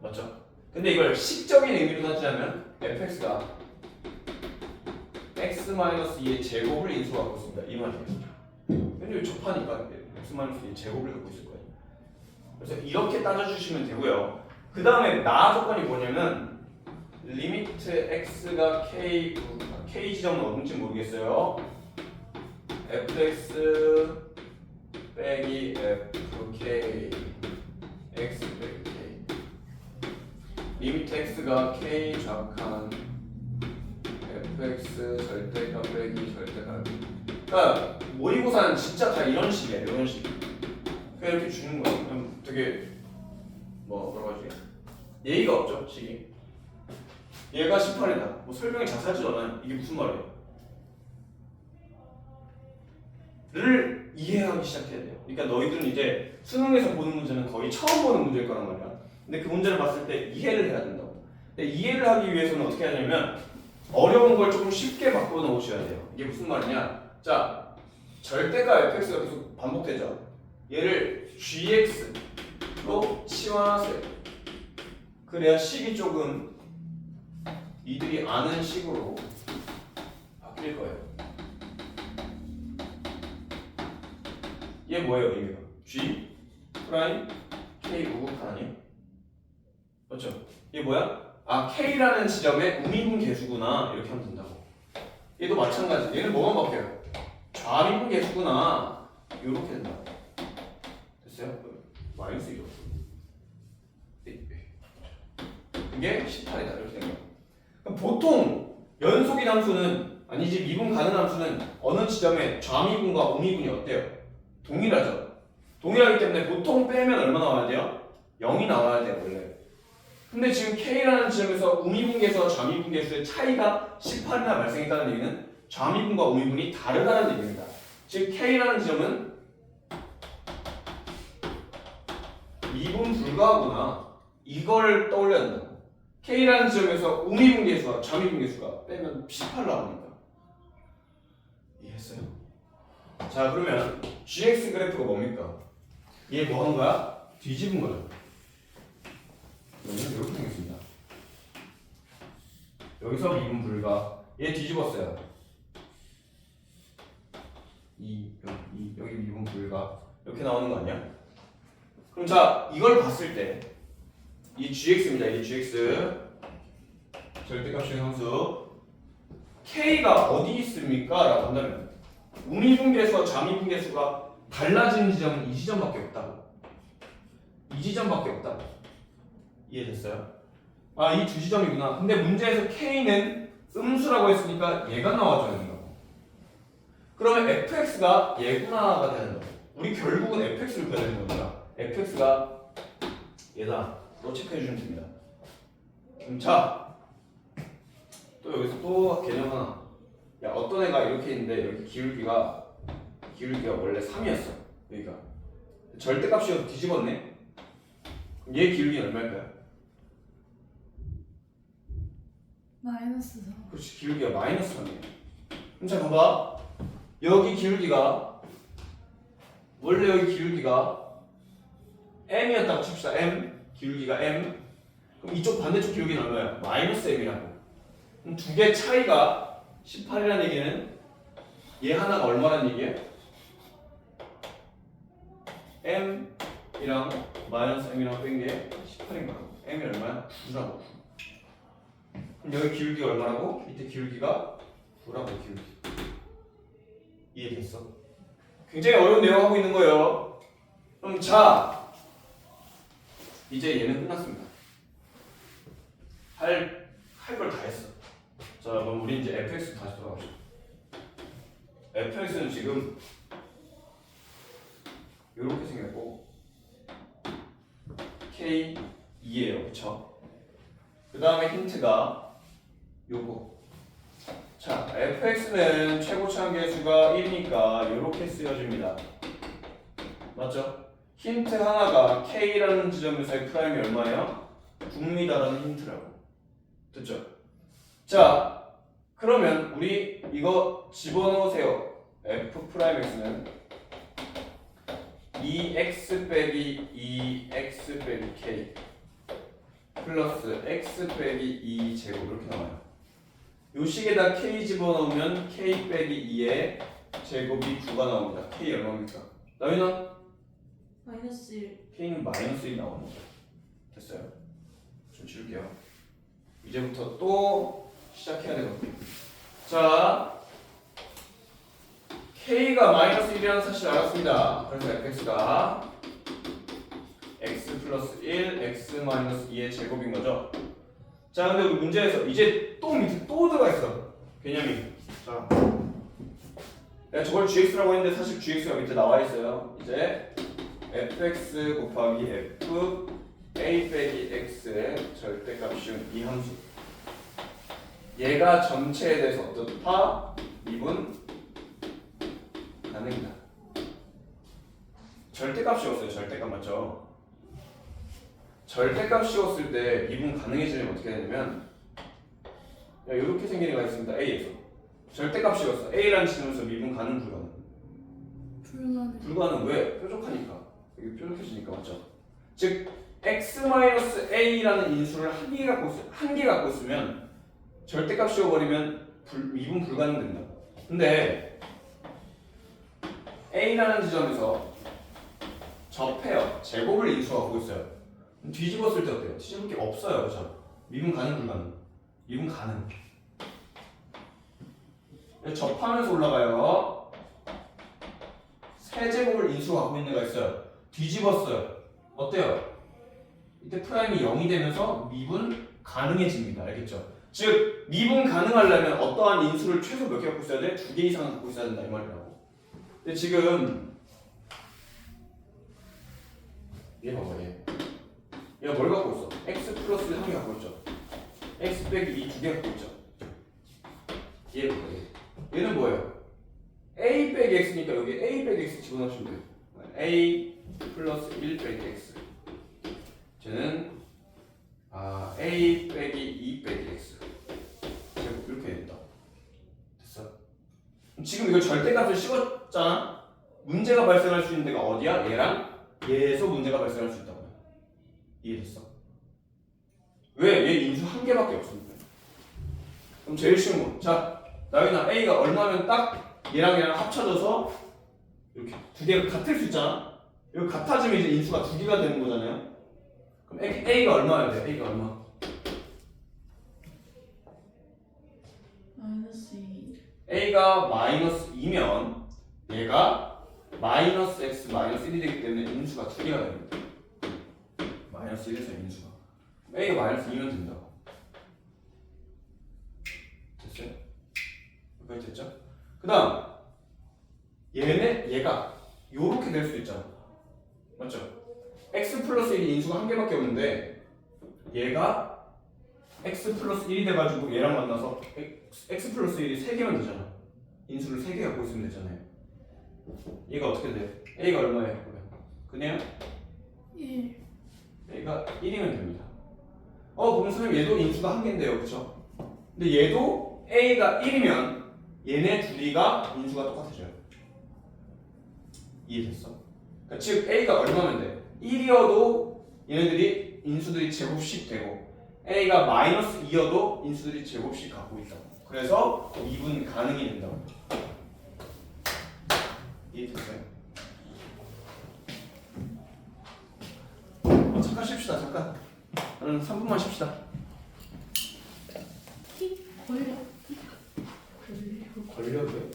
맞죠? 근데 이걸 식적인 의미로 따지자면 fx가 x-2의 제곱을 인수로 갖고 있습니다. 이 말이에요. 근데 접하니까 x-2의 제곱을 갖고 있을 거예요. 그래서 이렇게 따져주시면 되고요. 그 다음에 나 조건이 뭐냐면 리미트 x가 k 지점은 어딘지 모르겠어요. fx 빼기 fk x 빼기 k 리미트 x가 k 좌칸 fx 절대값 빼기 절대값. 그러니까 모의고사는 진짜 다 이런 식이에요. 이런 식. 그냥 이렇게 주는 거예요. 그냥 되게 뭐라고 하지? 예의가 없죠, 식이. 얘가 18이다. 뭐 설명이 자세하지도 않아요. 이게 무슨 말이에요? 를 이해하기 시작해야 돼요. 그러니까 너희들은 이제 수능에서 보는 문제는 거의 처음 보는 문제일 거란 말이야. 근데 그 문제를 봤을 때 이해를 해야 된다고. 근데 이해를 하기 위해서는 어떻게 하냐면 어려운 걸 조금 쉽게 바꿔 놓으셔야 돼요. 이게 무슨 말이냐? 자, 절대가 fx가 계속 반복되죠. 얘를 gx로 치환하세요. 그래야 식이 조금 이들이 아는 식으로 바뀔 거예요. 얘 뭐예요, 의미가? g 프라임 k 우극한 아니에요? 맞죠? 얘 뭐야? 아, k라는 지점의 우미분 계수구나 이렇게 하면 된다고. 얘도 마찬가지. 얘는 뭐만 바뀌어요? 좌미분 계수구나 이렇게 된다고. 됐어요? 마이너스 1로. 이게 18이다 이렇게 된 거야. 그럼 보통 연속인 함수는 아니지 미분 가능 함수는 어느 지점에 좌미분과 우미분이 어때요? 동일하죠. 동일하기 때문에 보통 빼면 얼마 나와야 돼요? 0이 나와야 돼요 원래. 근데 지금 K라는 지점에서 우미분계수와 좌미분계수의 차이가 18이나 발생했다는 얘기는 좌미분과 우미분이 다르다는 얘기입니다. 즉 K라는 지점은 미분 불가하구나 이걸 떠올려야 된다고. K라는 지점에서 우미분계수와 좌미분계수가 빼면 18 나오니까. 이해했어요? 자, 그러면 GX 그래프가 뭡니까? 얘 뭐 한 거야? 뒤집은 거죠. 이렇게 생겼습니다. 여기서 미분 불가. 얘 뒤집었어요. 여기 미분 불가. 이렇게 나오는 거 아니야? 그럼 자, 이걸 봤을 때 이 gx입니다. 이 gx 절대값의 함수 k가 어디 있습니까? 라고 한다면 우미분계수와 좌미분계수가 달라지는 지점은 이 지점밖에 없다고. 이 지점밖에 없다고. 이해됐어요? 아, 이 두 지점이구나. 근데 문제에서 k는 음수라고 했으니까 얘가 나와줘야 된다고. 그러면 fx가 얘구나가 되는 거고. 우리 결국은 fx를 구해야 되는 겁니다. fx가 얘다. 또 체크해주면 됩니다. 자, 또 여기서 또 개념 하나. 야, 어떤 애가 이렇게 있는데 여기 기울기가 원래 3이었어. 여기가 절대값이어서 뒤집었네. 그럼 얘 기울기는 얼마일까요? 마이너스 4. 그렇지, 기울기가 마이너스 3이에요. 그럼 자, 봐봐. 여기 기울기가 원래 여기 기울기가 m이었다고 칩시다. m 기울기가 m. 그럼 이쪽 반대쪽 기울기는 얼마야? 마이너스 m이라고. 그럼 두 개 차이가 18이라는 얘기는 얘 하나가 얼마라는 얘기야? m이랑 마이너스 m이랑 뺀 게 18인 거라고. m이 얼마야? 9라고. 그럼 여기 기울기가 얼마라고? 밑에 기울기가 9라고. 기울기. 이해됐어? 굉장히 어려운 내용 하고 있는 거예요. 그럼 자, 이제 얘는 끝났습니다. 할 걸 다 했어. 자, 그럼 우리 이제 fx 다시 돌아가죠. fx는 지금 이렇게 생겼고 k2예요, 그쵸? 그 다음에 힌트가 요거. 자, fx는 최고치 한계수가 1이니까 이렇게 쓰여집니다. 맞죠? 힌트 하나가 k라는 지점에서의 프라임이 얼마예요? 9미터라는 힌트라고. 됐죠? 자, 그러면 우리 이거 집어넣으세요. f 프라임 x는 2x 빼기 2x 빼기 k 플러스 x 빼기 2 제곱 이렇게 나와요. 요 식에다 k 집어넣으면 k 빼기 2의 제곱이 9가 나옵니다. k 얼마입니까? 나윤아? 마이너스 1. k는 마이너스 1 나오는 거죠. 됐어요? 좀 지울게요. 이제부터 또 시작해야 되거든요. 자, k가 마이너스 1이라는 사실을 알았습니다. 그래서 fx가 x 플러스 1, x 마이너스 2의 제곱인 거죠. 자, 근데 우리 문제에서 이제 또 밑에 또 들어가 있어. 개념이. 자, 내가 저걸 gx라고 했는데 사실 gx가 밑에 나와 있어요. 이제 fx 곱하기 f a 빼기 x의 절대값이온 이 함수. 얘가 전체에 대해서 어떻다? 미분 가능이다. 절대값 씌웠어요. 절대값 맞죠? 절대값 씌웠을 때 미분 가능해지면 어떻게 되냐면 이렇게 생긴 애가 있습니다. A에서 절대값 씌웠어. A라는 지점에서 미분 가능 불가능? 불가능. 왜? 뾰족하니까. 여기 뾰족해지니까 맞죠? 즉 x-a라는 인수를 한 개 갖고 있으면 절대값 씌워버리면 미분 불가능된다. 근데 a라는 지점에서 접해요. 제곱을 인수가 갖고 있어요. 뒤집었을 때 어때요? 뒤집을 게 없어요. 그렇죠? 미분 가능 불가능? 미분 가능. 접하면서 올라가요. 세제곱을 인수가 갖고 있는 애가 있어요. 뒤집었어요. 어때요? 이때 프라임이 0이 되면서 미분 가능해집니다. 알겠죠? 즉 미분 가능하려면 어떠한 인수를 최소 몇 개 갖고 있어야 돼? 2개 이상은 갖고 있어야 된다 이 말이라고. 근데 지금 얘 봐봐 얘. 얘가 뭘 갖고 있어? x 플러스 1 한 개 갖고 있죠. x 빼기 2 두 개 갖고 있죠. 얘 봐봐 얘. 얘는 뭐예요? a 빼기 x니까 여기 a 빼기 x 집어넣으시면 돼요. a 플러스 1 빼기 x. 쟤는 a 빼기 2 빼기 x. 제곱 이렇게 된다. 됐어? 지금 이거 절대값을 씌웠잖아. 문제가 발생할 수 있는 데가 어디야? 얘랑 얘에서 문제가 발생할 수 있다고요. 이해됐어? 왜? 얘 인수 한 개밖에 없습니다. 그럼 제일 쉬운 거. 자, 나윤아 a가 얼마면 딱 얘랑 합쳐져서 이렇게 두 개가 같을 수 있잖아. 이거 같아지면 이제 인수가 두 개가 되는 거잖아요. 그럼 a가 얼마야 돼? a가 얼마? 마이너스 2. a가 마이너스 2면 얘가 마이너스 x 마이너스 1이 되기 때문에 인수가 두 개가 됩니다. 마이너스 1에서 인수가. a가 마이너스 2면 된다고. 됐어요? 여기까지 됐죠? 그 다음 얘가 요렇게 될 수 있잖아. 맞죠? x 플러스 1이 인수가 한 개밖에 없는데 얘가 x 플러스 1이 돼가지고 얘랑 만나서 x 플러스 1이 3개면 되잖아. 인수를 3개 갖고 있으면 되잖아요. 얘가 어떻게 돼? a가 얼마예요? 그냥 1. a가 1이면 됩니다. 그럼 선생님 얘도 인수가 한 개인데요. 그쵸? 근데 얘도 a가 1이면 얘네 둘이가 인수가 똑같아져요. 이해됐어? 그러니까 즉 A가 얼마면 돼? 1이어도 얘네들이 인수들이 제곱씩 되고 A가 마이너스 2여도 인수들이 제곱씩 갖고 있다고. 그래서 미분 가능이 된다고. 이해됐어요? 잠깐 쉽시다. 잠깐. 3분만 쉽시다. 티 걸려. 걸려도요?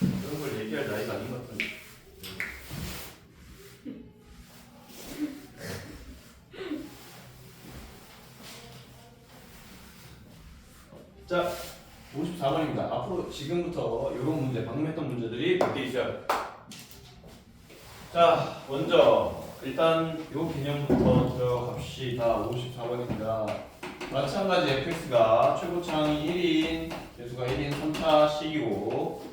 이런 걸 얘기할 나이가 아닌 것 같은데. 자, 54번입니다. 앞으로 지금부터 이런 문제, 방금 했던 문제들이 밖에 있어요. 자, 먼저 일단 요 개념부터 들어갑시다. 54번입니다. 마찬가지 fx가 최고차항이 1인, 개수가 1인 3차 식이고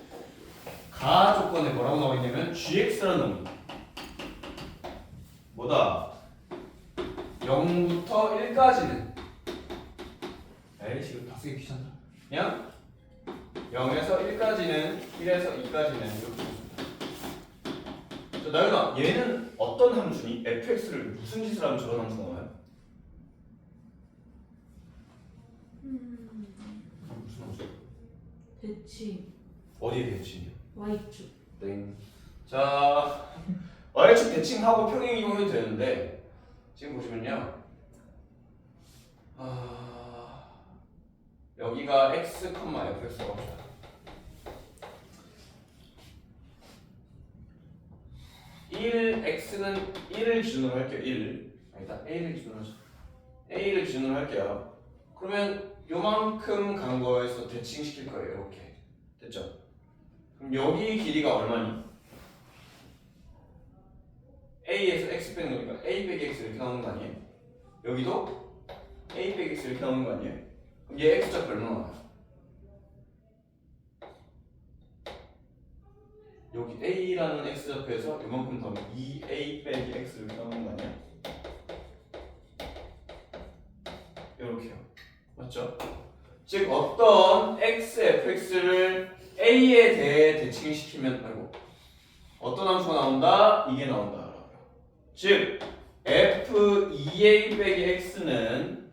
가 조건에 뭐라고 나와 있냐면 gx라는 놈. 뭐다? 0부터 1까지는 에이 지금 다 쓰기 귀찮다. 그냥 0에서 1까지는 1에서 2까지는 이렇게 있습니다. 자, 나연아 얘는 어떤 함수니? fx를 무슨 짓을 하면 저런 함수가 나와요? 무슨 함수? 대칭 어디에 대칭이요? Y축. 땡. 자 y축 대칭하고 평행 이동해도 되는데 지금 보시면요. 여기가 x, fx라고 합시다. x는 1을 기준으로 할게요. 1. 아니다. a를 기준으로 하죠. a를 기준으로 할게요. 그러면 요만큼 간 거에서 대칭시킬 거예요. 이렇게. 됐죠? 그럼 여기 길이가 얼마니? a에서 x 빼는 거니까 a 빼기 x 이렇게 나오는 거 아니에요? 여기도 a 빼기 x 이렇게 나오는 거 아니에요? 그럼 얘 x좌표 얼마나 나와요? 여기 a라는 x좌표에서 이만큼 더하면 2a 빼기 x 이렇게 나오는 거 아니에요? 이렇게요. 맞죠? 즉 어떤 x, fx를 a에 대해 대칭시키면 아이고 어떤 함수가 나온다? 이게 나온다. 즉 f2a 빼기 x는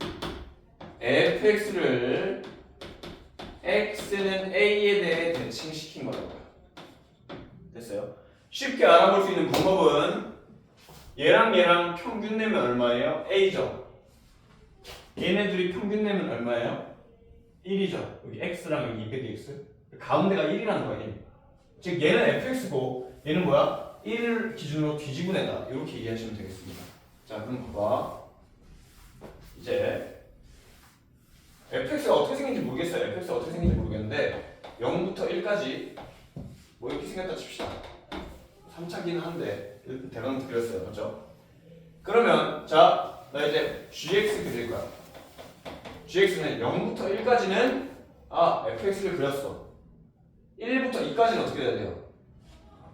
fx를 x는 a에 대해 대칭시킨 거라고요. 됐어요? 쉽게 알아볼 수 있는 방법은 얘랑 얘랑 평균 내면 얼마예요? a죠. 얘네들이 평균 내면 얼마예요? 1이죠. 여기 x랑 여기 2 빼기 x 가운데가 1이라는 거예요. 즉 얘는 fx고 얘는 뭐야? 1을 기준으로 뒤집어낸다. 이렇게 이해하시면 되겠습니다. 자 그럼 봐봐. 이제 fx가 어떻게 생긴지 모르겠어요. fx가 어떻게 생긴지 모르겠는데 0부터 1까지 뭐 이렇게 생겼다 칩시다. 3차기는 한데 대강 그렸어요. 맞죠? 그러면 자 나 이제 gx 그릴 거야. gx는 0부터 1까지는 fx를 그렸어. 1부터 2까지는 어떻게 해야 돼요?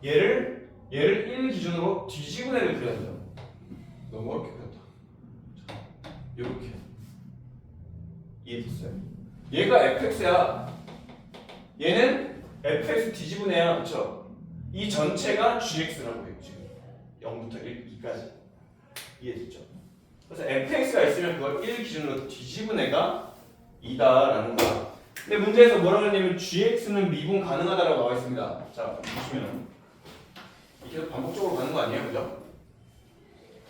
얘를 1 기준으로 뒤집은 애를 그려야 돼요. 너무 어렵게 그렸다. 자, 요렇게 이해됐어요? 얘가 fx야. 얘는 fx 뒤집은 애야. 그쵸? 이 전체가 gx라고 해요. 지금 0부터 2까지 이해됐죠? 그래서 fx가 있으면 그걸 1 기준으로 뒤집은 애가 2다라는 거야. 근데 문제에서 뭐라고 했냐면 gx는 미분 가능하다라고 나와 있습니다. 자 보시면 이렇게 반복적으로 가는 거 아니에요? 그죠?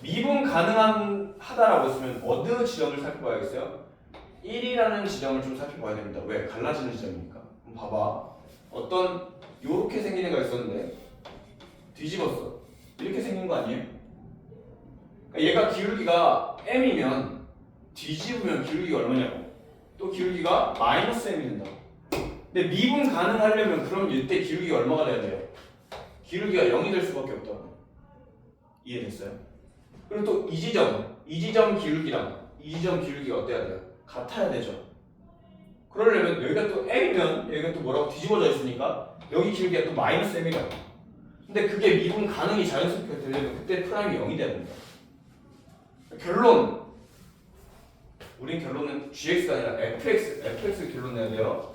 미분 가능하다라고 했으면 어느 지점을 살펴봐야겠어요? 1이라는 지점을 좀 살펴봐야 됩니다. 왜? 갈라지는 지점이니까. 그럼 봐봐. 어떤 요렇게 생긴 애가 있었는데 뒤집었어. 이렇게 생긴 거 아니에요? 그러니까 얘가 기울기가 m이면 뒤집으면 기울기가 얼마냐고. 또 기울기가 마이너스 m이 된다고. 근데 미분 가능하려면 그럼 이때 기울기가 얼마가 돼야 돼요? 기울기가 0이 될 수밖에 없다고. 이해됐어요? 그리고 또 이 지점 기울기랑 이 지점 기울기가 어때야 돼요? 같아야 되죠. 그러려면 여기가 또 m이면 여기가 또 뭐라고 뒤집어져 있으니까 여기 기울기가 또 마이너스 m이라고. 근데 그게 미분 가능이 자연스럽게 되려면 그때 프라임이 0이 돼야 된다. 결론. 우린 결론은 gx가 아니라 fx 결론 내야 돼요.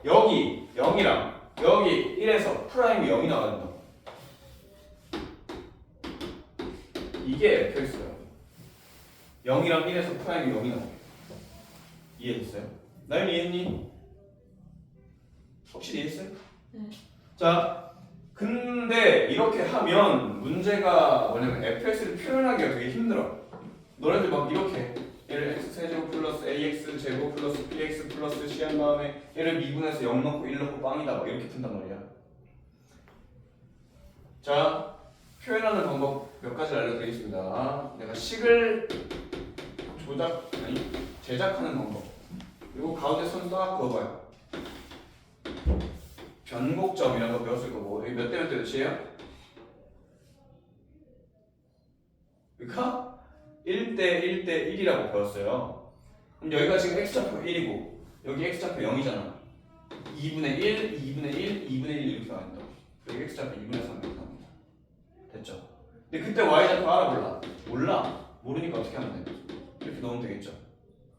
여기 0이랑 여기 1에서 프라임이 0이 나와야 된다. 이게 fx예요. 0이랑 1에서 프라임이 0이 나오게. 이해됐어요? 나연이 이해했니? 확실히 이해했어요? 네. 자, 근데 이렇게 하면 문제가 뭐냐면 fx를 표현하기가 되게 힘들어. 너네들 막 이렇게 얘를 x세제곱 플러스 ax 제곱 플러스 bx 플러스 c 한 다음에 얘를 미분해서 0 넣고 1 넣고 빵이다 막 이렇게 푼단 말이야. 자, 표현하는 방법 몇 가지 알려드리겠습니다. 내가 식을 제작하는 방법. 그리고 가운데 선 딱 그어봐요. 변곡점이라는 거 배웠을 거고 여기 몇 대 몇 대 몇이에요? 그러니까 1대 1대 1이라고 배웠어요. 그럼 여기가 지금 x좌표 1이고 여기 x좌표 0이잖아. 2분의 1, 2분의 1, 2분의 1 이렇게 나온다. 여기 x좌표 2분의 3 이렇게 나옵니다. 됐죠? 근데 그때 y좌표 알아볼라? 몰라. 모르니까 어떻게 하면 돼? 이렇게 넣으면 되겠죠?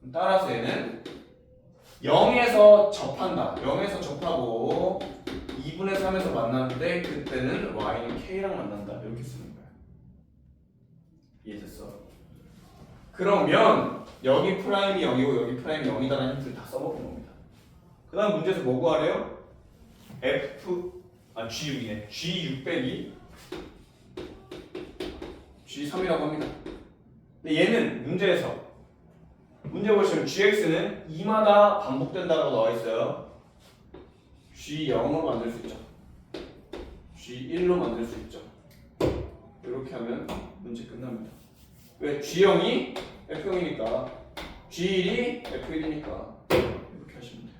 그럼 따라서 얘는 0에서 접한다. 0에서 접하고 2분의 3에서 만났는데 그때는 y는 k랑 만난다. 이렇게 쓰는 거야. 이해됐어? 그러면 여기 프라임이 0이고 여기 프라임이 0이다라는 힌트를 다 써먹는 겁니다. 그 다음 문제에서 뭐 구하래요? G6이네. G6 빼기 G3이라고 합니다. 근데 얘는 문제 보시면 gx는 2마다 반복된다고 나와 있어요. g0으로 만들 수 있죠. g1로 만들 수 있죠. 이렇게 하면 문제 끝납니다. 왜? g0이 f0이니까 g1이 f1이니까 이렇게 하시면 돼요.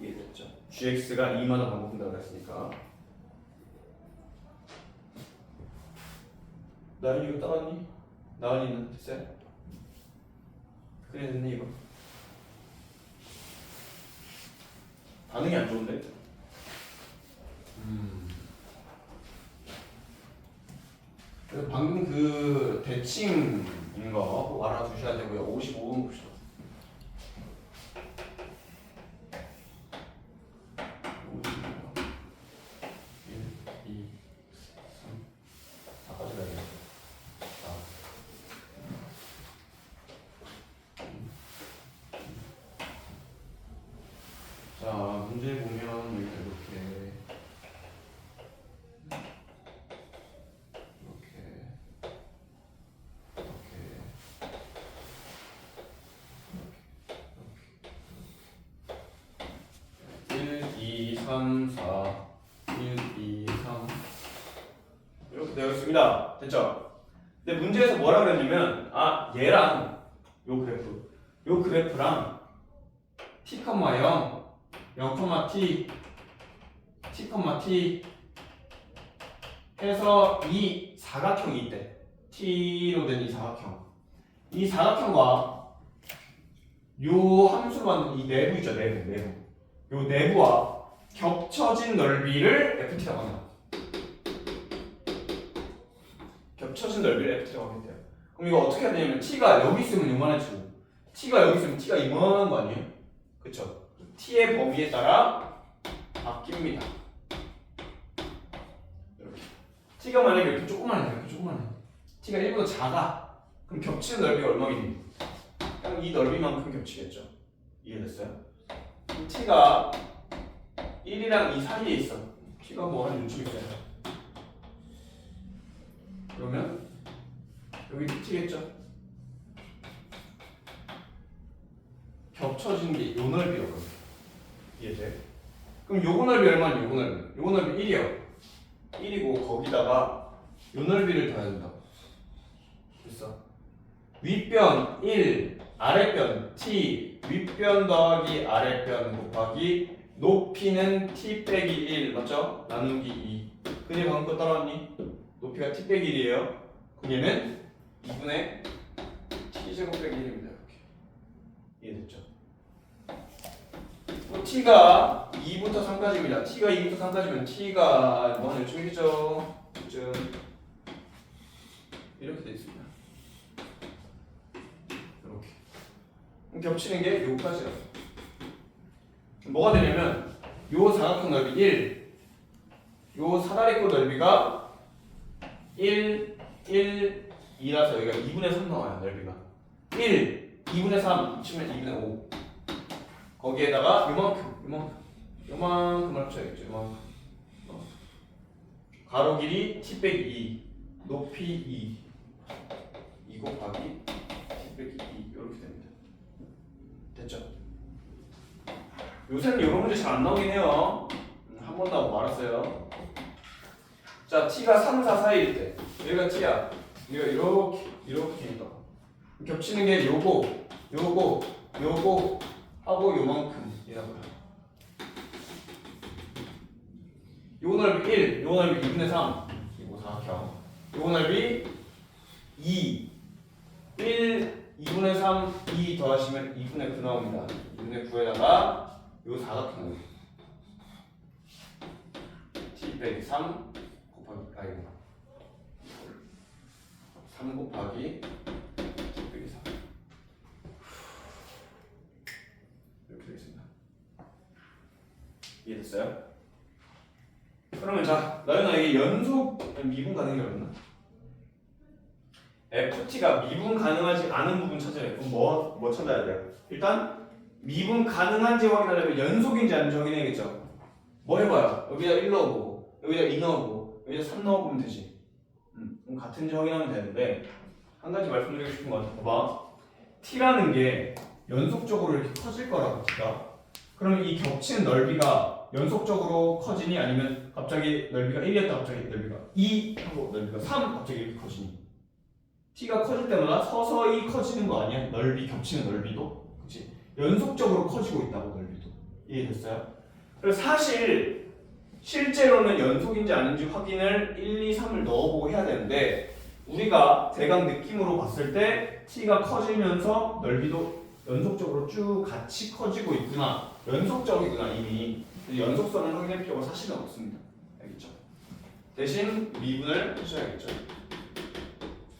이해됐죠? gx가 2마다 반복된다고 했으니까. 나연이 이거 따랐니? 나연이는 됐어요? 그래 됐네 이거. 반응이 안 좋은데? 그래서 방금 그 대칭인 거 꼭 알아두셔야 되고요. 55번 봅시다. 1, 2, 3, 4까지 가야겠다. 자, 문제 보면 이렇게 이렇게 1, 2, 3, 4 1, 2, 3 이렇게 되어 있습니다. 됐죠? 근데 문제에서 뭐라 그랬냐면 얘랑 요 그래프랑 t, 0, 0, t, t, 해서 이 사각형이 있대. t로 된 이 사각형. 이 사각형과 요 함수로 만든 이 내부 있죠, 내부. 요 내부와 겹쳐진 넓이를 ft라고 합니다. 겹쳐진 넓이를 ft라고 하겠대요. 그럼 이거 어떻게 해야 되냐면 t가 여기 있으면 요만해지고 t가 여기 있으면 t가 이만한 거 아니에요? 그쵸? t의 범위에 따라 바뀝니다. 이렇게. t가 만약에 이렇게 조그만해. t가 1보다 작아. 그럼 겹치는 넓이가 얼마겠니? 그냥 이 넓이만큼 겹치겠죠. 이해됐어요? 그럼 t가 1이랑 2 사이에 있어. t가 뭐 한 요쯤 있어요. 그러면 여기 t겠죠? 겹쳐진 게 요 넓이라고 합니다. 이해돼? 그럼 요거 넓이 얼마니? 요거 넓이 1이요. 1이고 거기다가 요 넓이를 더해야 된다고. 됐어? 윗변 1, 아랫변 t, 윗변 더하기 아랫변 곱하기 높이는 t 빼기 1 맞죠? 나누기 2. 근데 방금 거 따라왔니? 높이가 t 빼기 1이에요. 그럼 얘는 2분의 t제곱 빼기 1입니다. 이렇게. 이해됐죠? t가 2부터 3까지입니다. t가 2부터 3까지면 t가 뭐한 요쯤이죠? 요쯤 이렇게 돼 있습니다. 이렇게. 그럼 겹치는 게 요까지라고. 뭐가 되냐면 요 사각형 넓이 1, 요 사다리꼴 넓이가 1, 1, 2라서 여기가 2분의 3 나와요. 넓이가 1, 2분의 3 치면 2분의 5 거기에다가 요만큼을 합쳐야겠죠. 요만큼 가로 길이 t 빼기 2 높이 2 곱하기 t 빼기 2 이렇게 됩니다. 됐죠? 요새는 이런 문제 잘 안 나오긴 해요. 한 번 나오고 말았어요. 자, t가 3, 4 사이일 때 여기가 t야. 여기가 이렇게 되니까 겹치는 게 요거 하고 요만큼이라고요. 요 넓이 1, 요 넓이 2분의 3 이거 사각형. 요 넓이 2 2분의 3 2 더하시면 2분의 9 나옵니다. 2분의 9에다가 요 사각형 t 빼기 3 곱하기 3 곱하기 t 빼기 3 이렇게 되겠습니다. 이해됐어요? 그러면 자, 나연아 이게 연속 미분 가능이 어렵나? FT가 미분 가능하지 않은 부분 찾아야 돼. 그럼 뭐 찾아야 돼요? 일단 미분 가능한지 확인하려면 연속인지 안 확인해야겠죠. 뭐 해봐요? 여기다 1 넣어보고 여기다 2 넣어보고 여기다 3 넣어보면 되지. 그럼 같은지 확인하면 되는데 한 가지 말씀드리고 싶은 건 봐봐. T라는 게 연속적으로 이렇게 커질 거라고 T가. 그러면 이 겹치는 넓이가 연속적으로 커지니 아니면 갑자기 넓이가 1이었다 갑자기 넓이가 2 하고 넓이가 3 갑자기 이렇게 커지니 t가 커질 때마다 서서히 커지는 거 아니야? 넓이 겹치는 넓이도 그치? 연속적으로 커지고 있다고 넓이도 이해됐어요? 그래서 사실 실제로는 연속인지 아닌지 확인을 1, 2, 3을 넣어보고 해야 되는데 우리가 대강 느낌으로 봤을 때 t가 커지면서 넓이도 연속적으로 쭉 같이 커지고 있구나 연속적이구나 이미 연속성을 확인할 필요가 사실은 없습니다. 알겠죠? 대신 미분을 해줘야겠죠.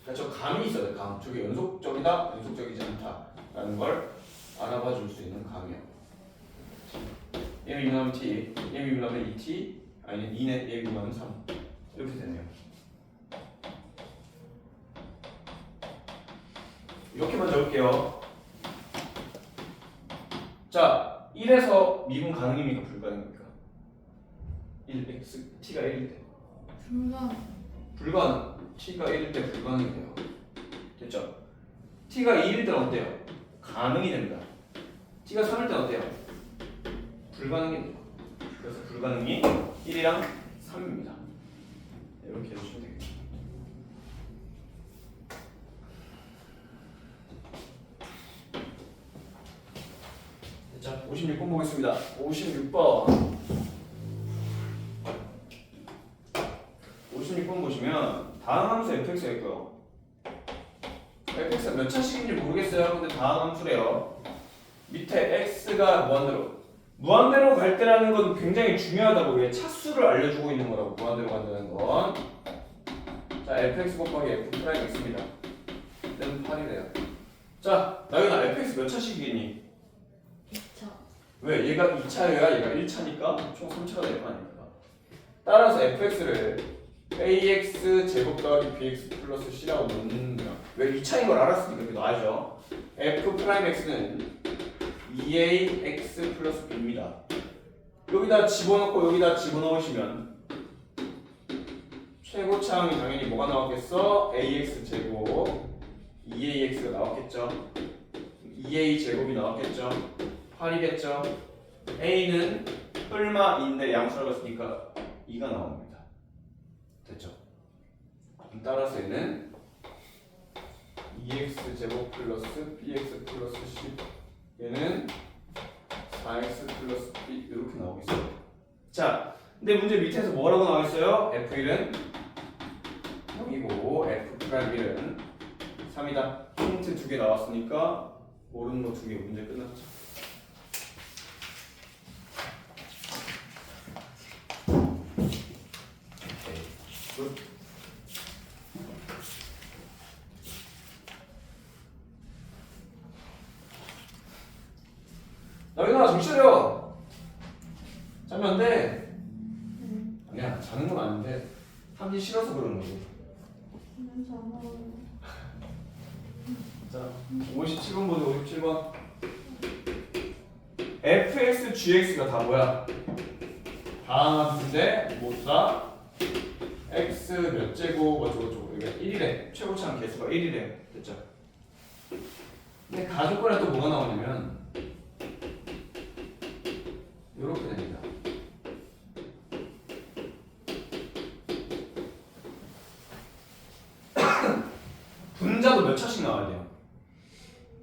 그러니까 저 감이 있어야 돼. 감. 저게 연속적이다, 연속적이지 않다라는 걸 알아봐 줄 수 있는 감이요. 얘 미분하면 t, 얘 미분하면 2t, 아니 2네, 얘 미분하면 3 이렇게 되네요. 이렇게만 적을게요. 자. 1에서 미분 가능입니까? 불가능입니까? 1x t가 1일 때 불가능 t가 1일 때 불가능이 돼요. 됐죠? t가 2일 때는 어때요? 가능이 됩니다. t가 3일 때는 어때요? 불가능이 돼요. 그래서 불가능이 1이랑 3입니다. 이렇게 해주시면 되겠죠. 자, 56번 보겠습니다. 56번. 56번 보시면 다음 함수 fx가 있고요. fx가 몇 차식인지 모르겠어요. 근데 다음 함수래요. 밑에 x가 무한대로 갈 때라는 건 굉장히 중요하다고. 왜 차수를 알려주고 있는 거라고. 무한대로 간다는 건. 자, fx 곱하기 f 프라임 x입니다. 그때는 8이래요. 자, 나연아 fx 몇 차식이겠니? 2차. 왜? 얘가 2차여야 얘가 1차니까 총 3차가 될 거 아닙니까? 따라서 fx를 ax 제곱 더하기 bx 플러스 c라고 놓는 거야. 왜 2차인 걸 알았으니까 이렇게 놔야죠. f 프라임 x는 2ax 플러스 b입니다. 여기다 집어넣고 여기다 집어넣으시면 최고차항이 당연히 뭐가 나왔겠어? ax 제곱 2ax가 나왔겠죠. 2a 제곱이 나왔겠죠. 8이겠죠. a는 뿔마인데 양수라고 했으니까 2가 나옵니다. 됐죠? 따라서 얘는 2x 제곱 플러스 bx 플러스 c 얘는 4x 플러스 b 이렇게 나오겠어요. 자, 근데 문제 밑에서 뭐라고 나와있어요? f1은 0이고 f'1은 3이다. 힌트 2개 나왔으니까 모르는 거 2개 문제 끝났죠. 굿. 너희가 정신 차려. 자면 안 돼. 아니야, 자는 건 아닌데 하기 싫어서 그러는 거지. 왠지 안 나와요. 자, 57번 보세요. 57번. fx, gx가 다 뭐야? 다함수인데 모두 다 x 몇 제곱 어쩌고저쩌고. 이게 1이래. 최고차는 개수가 1이래. 됐죠? 근데 가족권에 또 뭐가 나오냐면 이렇게 됩니다. 분자도 몇 차씩 나와야 돼요?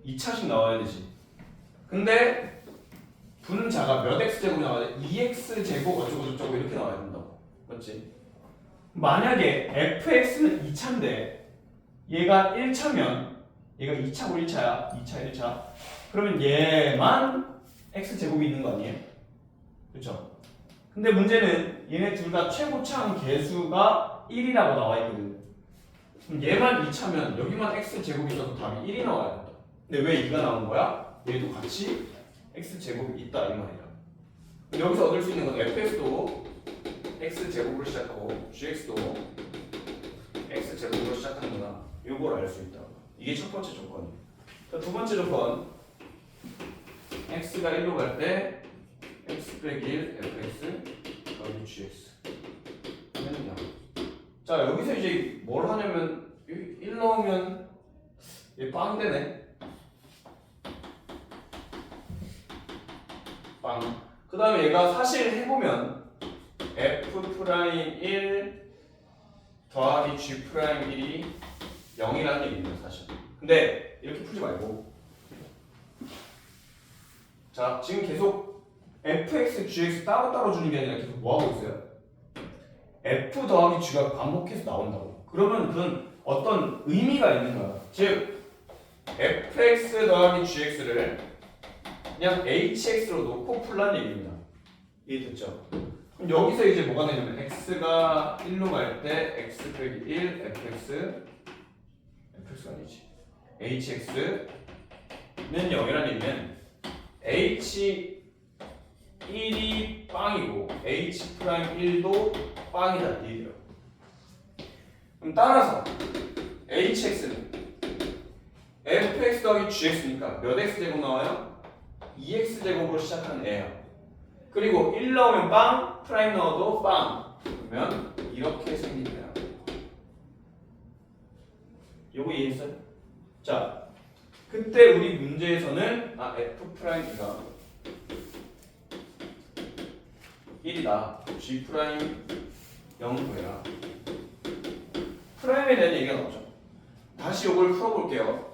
2차씩 나와야 되지. 근데 분자가 몇 x제곱이 나와야 돼? 2x제곱 어쩌고저쩌고 이렇게 나와야 된다고. 맞지? 만약에 fx는 2차인데 얘가 1차면 얘가 2차고 1차야. 2차 1차. 그러면 얘만 x제곱이 있는 거 아니에요? 그렇죠? 근데 문제는 얘네 둘 다 최고차항 개수가 1이라고 나와 있거든. 그럼 얘만 2차면 여기만 x제곱이 있어서 답이 1이 나와야 된다. 근데 왜 2가 나온 거야? 얘도 같이 x제곱이 있다 이 말이야. 여기서 얻을 수 있는 건 fx도 x제곱으로 시작하고 gx도 x제곱으로 시작하는구나. 요걸 알 수 있다. 이게 첫 번째 조건이에요. 자, 두 번째 조건. x가 1로 갈 때 x 빼기 1 fx 더하기 gx 하면 돼. 자, 여기서 이제 뭘 하냐면 1 넣으면 얘 빵 되네. 빵. 그 다음에 얘가 사실 해보면 f'1 더하기 g'1이 0이라는 얘기입니다, 사실. 근데 이렇게 풀지 말고, 자, 지금 계속 fx, gx 따로따로 주는 게 아니라 계속 뭐 하고 있어요? f 더하기 g가 반복해서 나온다고. 그러면 그건 어떤 의미가 있는 거야. 즉 fx 더하기 gx를 그냥 hx로 놓고 풀란 얘기입니다. 이해됐죠? 그럼 여기서 이제 뭐가 되냐면 x가 1로 갈 때 x 빼기 1 fx가 아니지 hx는 0이라는 얘기는 h1이 빵이고 h'1도 빵이다 이 얘기예요. 그럼 따라서 hx는 fx 더하기 gx니까 몇 x제곱 나와요? 2x제곱으로 시작하는 애야. 그리고 1 넣으면 빵, 프라임 넣어도 빵. 그러면 이렇게 생긴다. 요거 이해했어요? 자, 그때 우리 문제에서는 f'이가 1이다. g' 0구해라. 프라임에 대한 얘기가 나오죠. 다시 요걸 풀어볼게요.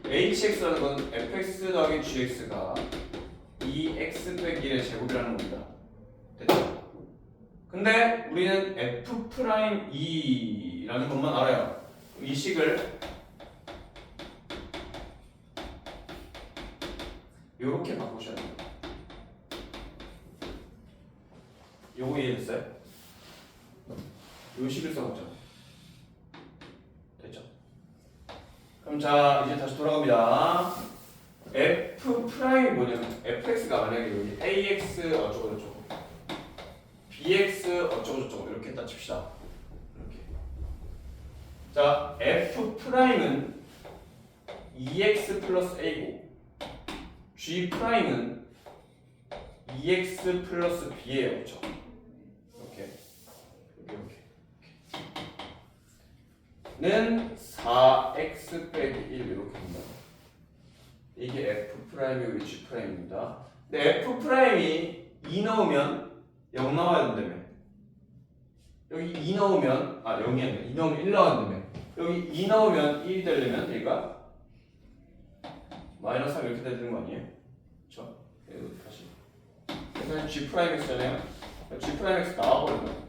hx라는 건 fx 더하기 gx가 2x 빼기 1의 제곱이라는 겁니다. 됐죠? 근데 우리는 f'2라는 것만 알아요. 이 식을 요렇게 바꾸셔야 돼요. 요거 이해됐어요? 요 식을 써보죠. 됐죠? 그럼 자, 이제 다시 돌아갑니다. f'이 뭐냐면 fx가 만약에 여기 ax 어쩌고저쩌고 bx 어쩌고저쩌고 이렇게 했다 칩시다. 이렇게. 자, f'은 2x 플러스 a고 g'은 2x 플러스 b예요. 그렇죠? 이렇게 는 4x 빼기 1 이렇게 된다. 이게 f'이고 g'입니다. 근데 f'이 2 넣으면 0 나와야 된다며. 여기 2 넣으면 0이 아니라 2 넣으면 1 나와야 된다며. 여기 2 넣으면 1이 되려면 얘가 마이너스 3 이렇게 돼야 되는 거 아니에요? 그렇죠? 다시 그래서 g'x잖아요. g'x 나와버린 거야.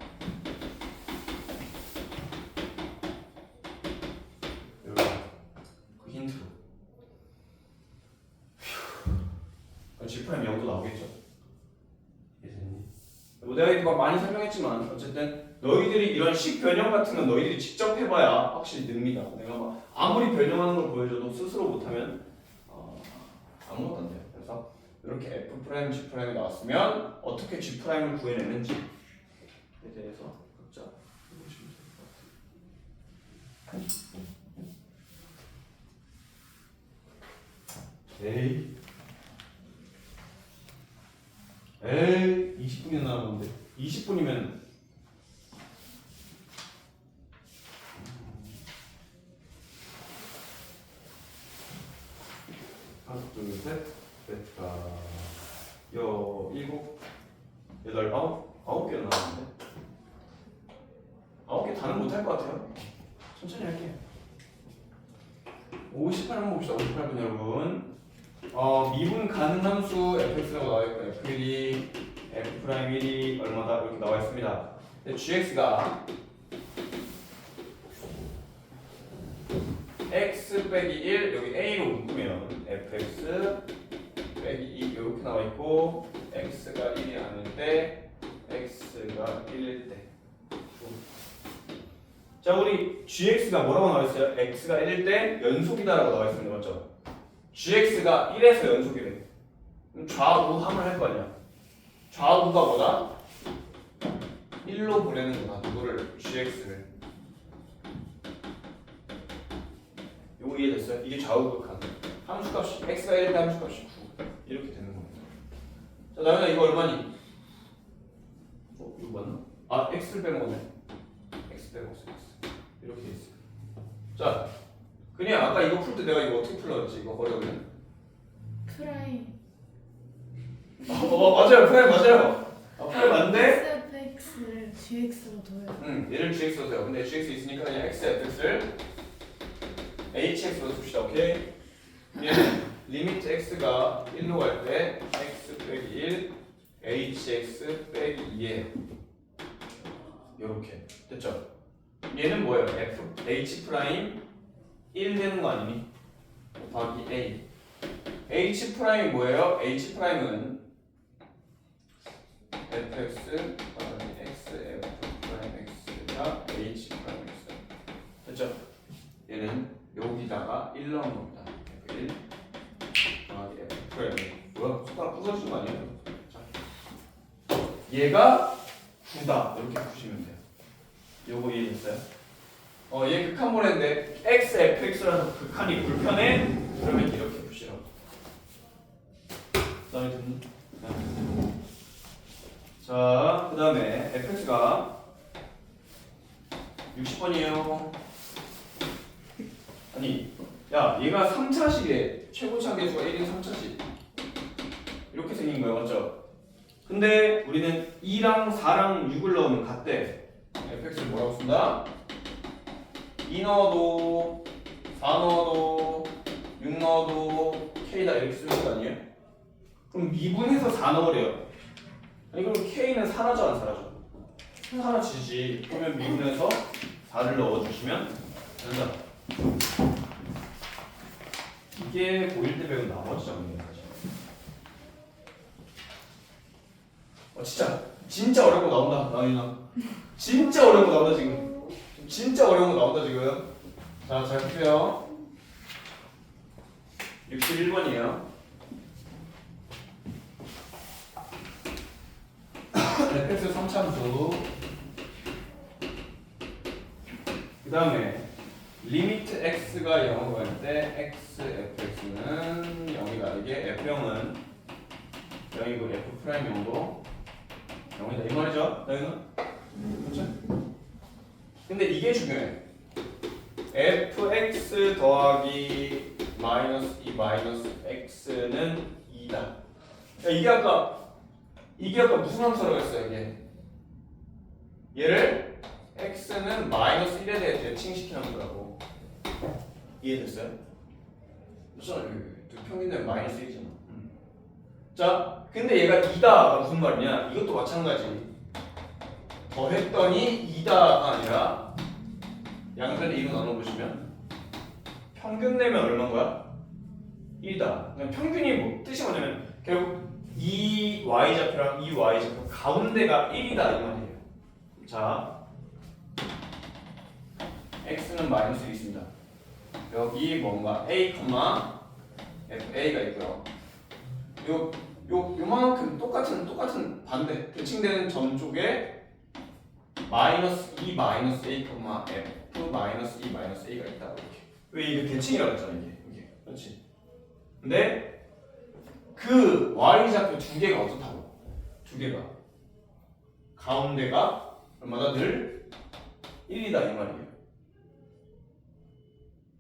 그 힌트로 G' 0도 나오겠죠. 뭐 내가 이거 많이 설명했지만 어쨌든 너희들이 이런 식 변형 같은 건 너희들이 직접 해봐야 확실히 늡니다. 내가 막 아무리 변형하는 걸 보여줘도 스스로 못하면 아무것도 안 돼요. 그래서 이렇게 f', g'이 나왔으면 어떻게 g'을 구해내는지에 대해서 각자 해보시면 될 것 같아요. 에이 20분이나 남았는데 20분이면 하나 둘셋 됐다 일곱 여덟 아홉 개나 남았는데 9개 다는 못할 것 같아요. 천천히 할게요. 58 한번 봅시다. 58분 여러분. 미분 가능 함수 fx라고 나와 있고 f1이 f'1이 얼마다 이렇게 나와 있습니다. 근데 gx가 x 빼기 1 여기 a로 묶으면 fx 빼기 2 이렇게 나와 있고 x가 1이 아닐 때 x가 1일 때. 자 우리 gx가 뭐라고 나와 있어요? x가 1일 때 연속이다라고 나와 있습니다. 맞죠? gx가 1에서 연속이래. 그럼 좌우 함을 할 거 아니야. 좌우가 뭐다? 1로 보내는 거다. 누구를? gx를. 요거 이해됐어요? 이게 좌우 극한. 함수값이 x가 1일 때 함수값이 9 이렇게 되는 겁니다. 자 나연아 이거 얼마니? 이거 맞나? 아 x를 빼먹었네. x 빼먹었어. 이렇게 돼 있어요. 자, 그냥 아까 이거 풀 때 내가 이거 어떻게 풀었지? 이거 어려우면? 프라임 맞아요. 프라임 맞아요. 프라임 맞는데? SFX를 GX로 둬요. 얘를 gx로 돼요. 근데 gx 있으니까 그냥 xfx를 hx로 둡시다. 오케이? 얘는 리미트 x가 1로 갈 때 x 빼기 1 hx 빼기 2에 요렇게 됐죠? 얘는 뭐예요? f h 프라임 1 되는 거 아니니? 곱하기 a h 프라임이 뭐예요? h 프라임은 fx 더하기 x f 프라임 x가 h 프라임 x 됐죠? 얘는 여기다가 1 넣은 겁니다. f1 더하기 f 프라임 뭐야? 손가락 부서지는 거 아니에요? 자, 얘가 9다 이렇게 푸시면 돼요. 요거 이해됐어요? 얘 극한 보냈는데 x, fx라서 극한이 불편해? 그러면 이렇게 푸시라고. 그다음에 됐니? 자, 그 다음에 fx가 60번이에요. 아니, 야, 얘가 3차식에 최고차 계수가 1인 3차식 이렇게 생긴 거예요, 맞죠? 근데 우리는 2랑 4랑 6을 넣으면 같대. fx를 뭐라고 쓴다? 2 넣어도 4 넣어도 6 넣어도 k다 이렇게 쓰는 거 아니에요? 그럼 미분해서 4 넣으래요. 아니 그럼 k는 사라져 안 사라져? 사라지지. 그러면 미분해서 4를 넣어주시면 된다. 이게 고1 때 배운 나머지 정리예요. 진짜 어려운 거 나온다 나윤아. 진짜 어려운 거 나온다 지금. 진짜 어려운 거 나온다 지금. 자, 잘 보세요. 61번이에요. fx 3참수. 그 다음에 리미트 x가 0으로 갈 때 x fx는 0이다. 이게 f0은 0이고 f 프라임 0도 0이다. 이 말이죠? 나윤아? 그렇죠? 근데 이게 중요해. fx 더하기 마이너스 2 마이너스 x는 2다. 이게 아까 무슨 함수라고 했어요? 얘를 x는 마이너스 1에 대해 대칭시키는 함수라고. 이해됐어요? 그렇잖아. 평균은 마이너스 1이잖아. 자, 근데 얘가 2다가 무슨 말이냐? 이것도 마찬가지. 더했더니 2다가 아니라 양변을 2로 나눠보시면 평균 내면 얼마인 거야? 1이다. 그냥 평균이 뭐 뜻이 뭐냐면 결국 이 y좌표랑 이 y좌표 가운데가 1이다 이 말이에요. 자, x는 마이너스 1이 있습니다. 여기 뭔가 a, fa가 있고요. 요만큼 똑같은 반대 대칭되는 점 쪽에 마이너스 2 마이너스 a, f F 마이너스 E 마이너스 A가 있다. 이렇게. 왜 이게 대칭이라고 했잖아 이게. 그렇지. 근데 그 y좌표 두 개가 어떻다고? 두 개가 가운데가 얼마나 늘 1이다 이 말이에요.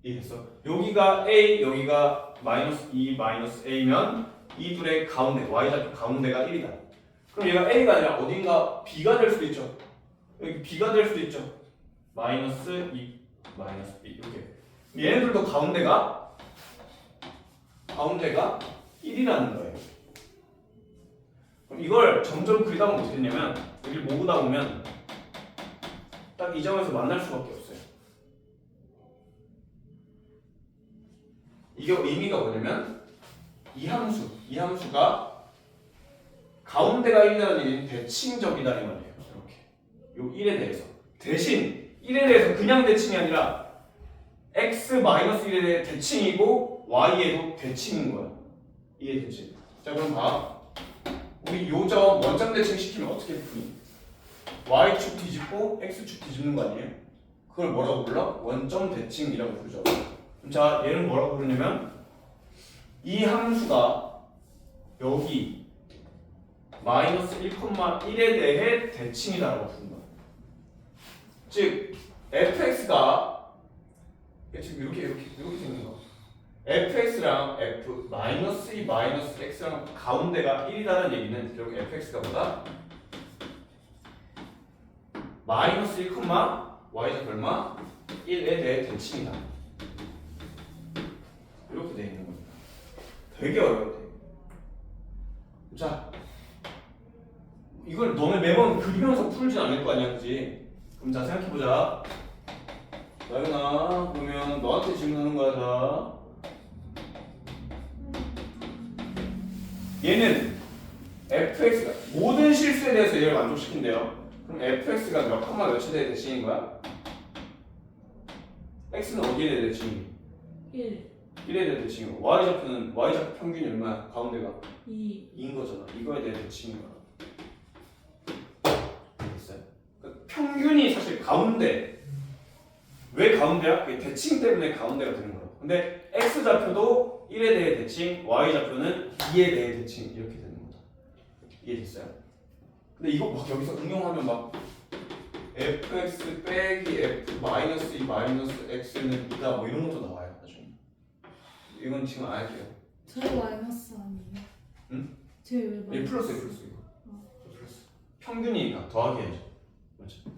이해했어? 여기가 A, 여기가 마이너스 2 마이너스 A면 이 둘의 가운데, y좌표 가운데가 1이다. 그럼 얘가 A가 아니라 어딘가 B가 될 수도 있죠. 여기 B가 될 수도 있죠. 마이너스 2 마이너스 B 이렇게. 얘네들도 가운데가 1이라는 거예요. 그럼 이걸 점점 그리다 보면 어떻게 되냐면 여기를 모으다 보면 딱 이 점에서 만날 수밖에 없어요. 이게 의미가 뭐냐면 이 함수가 가운데가 1이라는 얘기는 대칭적이다 이 말이에요. 이렇게 요 1에 대해서 대신 1에 대해서 그냥 대칭이 아니라 x-1에 대해 대칭이고 y에도 대칭인 거야. 이해됐지? 자 그럼 봐. 우리 요점 원점 대칭 시키면 어떻게 푸니? y축 뒤집고 x축 뒤집는 거 아니에요? 그걸 뭐라고 불러? 원점 대칭이라고 부르죠. 그럼 자 얘는 뭐라고 부르냐면 이 함수가 여기 마이너스 1,1에 대해 대칭이다라고 부른 거야. 즉 fx가 지금 이렇게 생긴 거. fx랑 f 마이너스 2 마이너스 x랑 가운데가 1이라는 얘기는 결국 fx가 뭐다? 마이너스 1, y좌표 얼마? 1에 대해 대칭이다. 이렇게 돼 있는 겁니다. 되게 어려워. 자, 이걸 너네 매번 그리면서 풀진 않을 거 아니야, 그지? 그럼 자 생각해보자. 나연아, 그러면 너한테 질문하는 거야, 자. 얘는 fx가 모든 실수에 대해서 얘를 만족시킨대요. 그럼 fx가 몇 컴마 몇에 대해 대칭인 거야? x는 어디에 대해 대칭이? 1, 1에 대해 대칭이고 y좌표 평균이 얼마야? 가운데가 2, 2인 거잖아. 이거에 대해 대칭인 거야. 됐어요? 그러니까 평균이 사실 가운데. 왜 가운데야? 그게 대칭 때문에 가운데가 되는 거야. 근데 x좌표도 1에 대해 대칭, y좌표는 2에 대해 대칭 이렇게 되는 거다. 이해됐어요? 근데 이거 막 여기서 응용하면 막 fx 빼기 f 마이너스 2 마이너스 x는 2다 뭐 이런 것도 나와요. 나중에. 이건 지금 안 할게요. 저희 마이너스 아니에요? 응? 저희 왜 마이너스? 얘 플러스 이거. 플러스. 평균이니까 더하기 해야죠. 맞죠?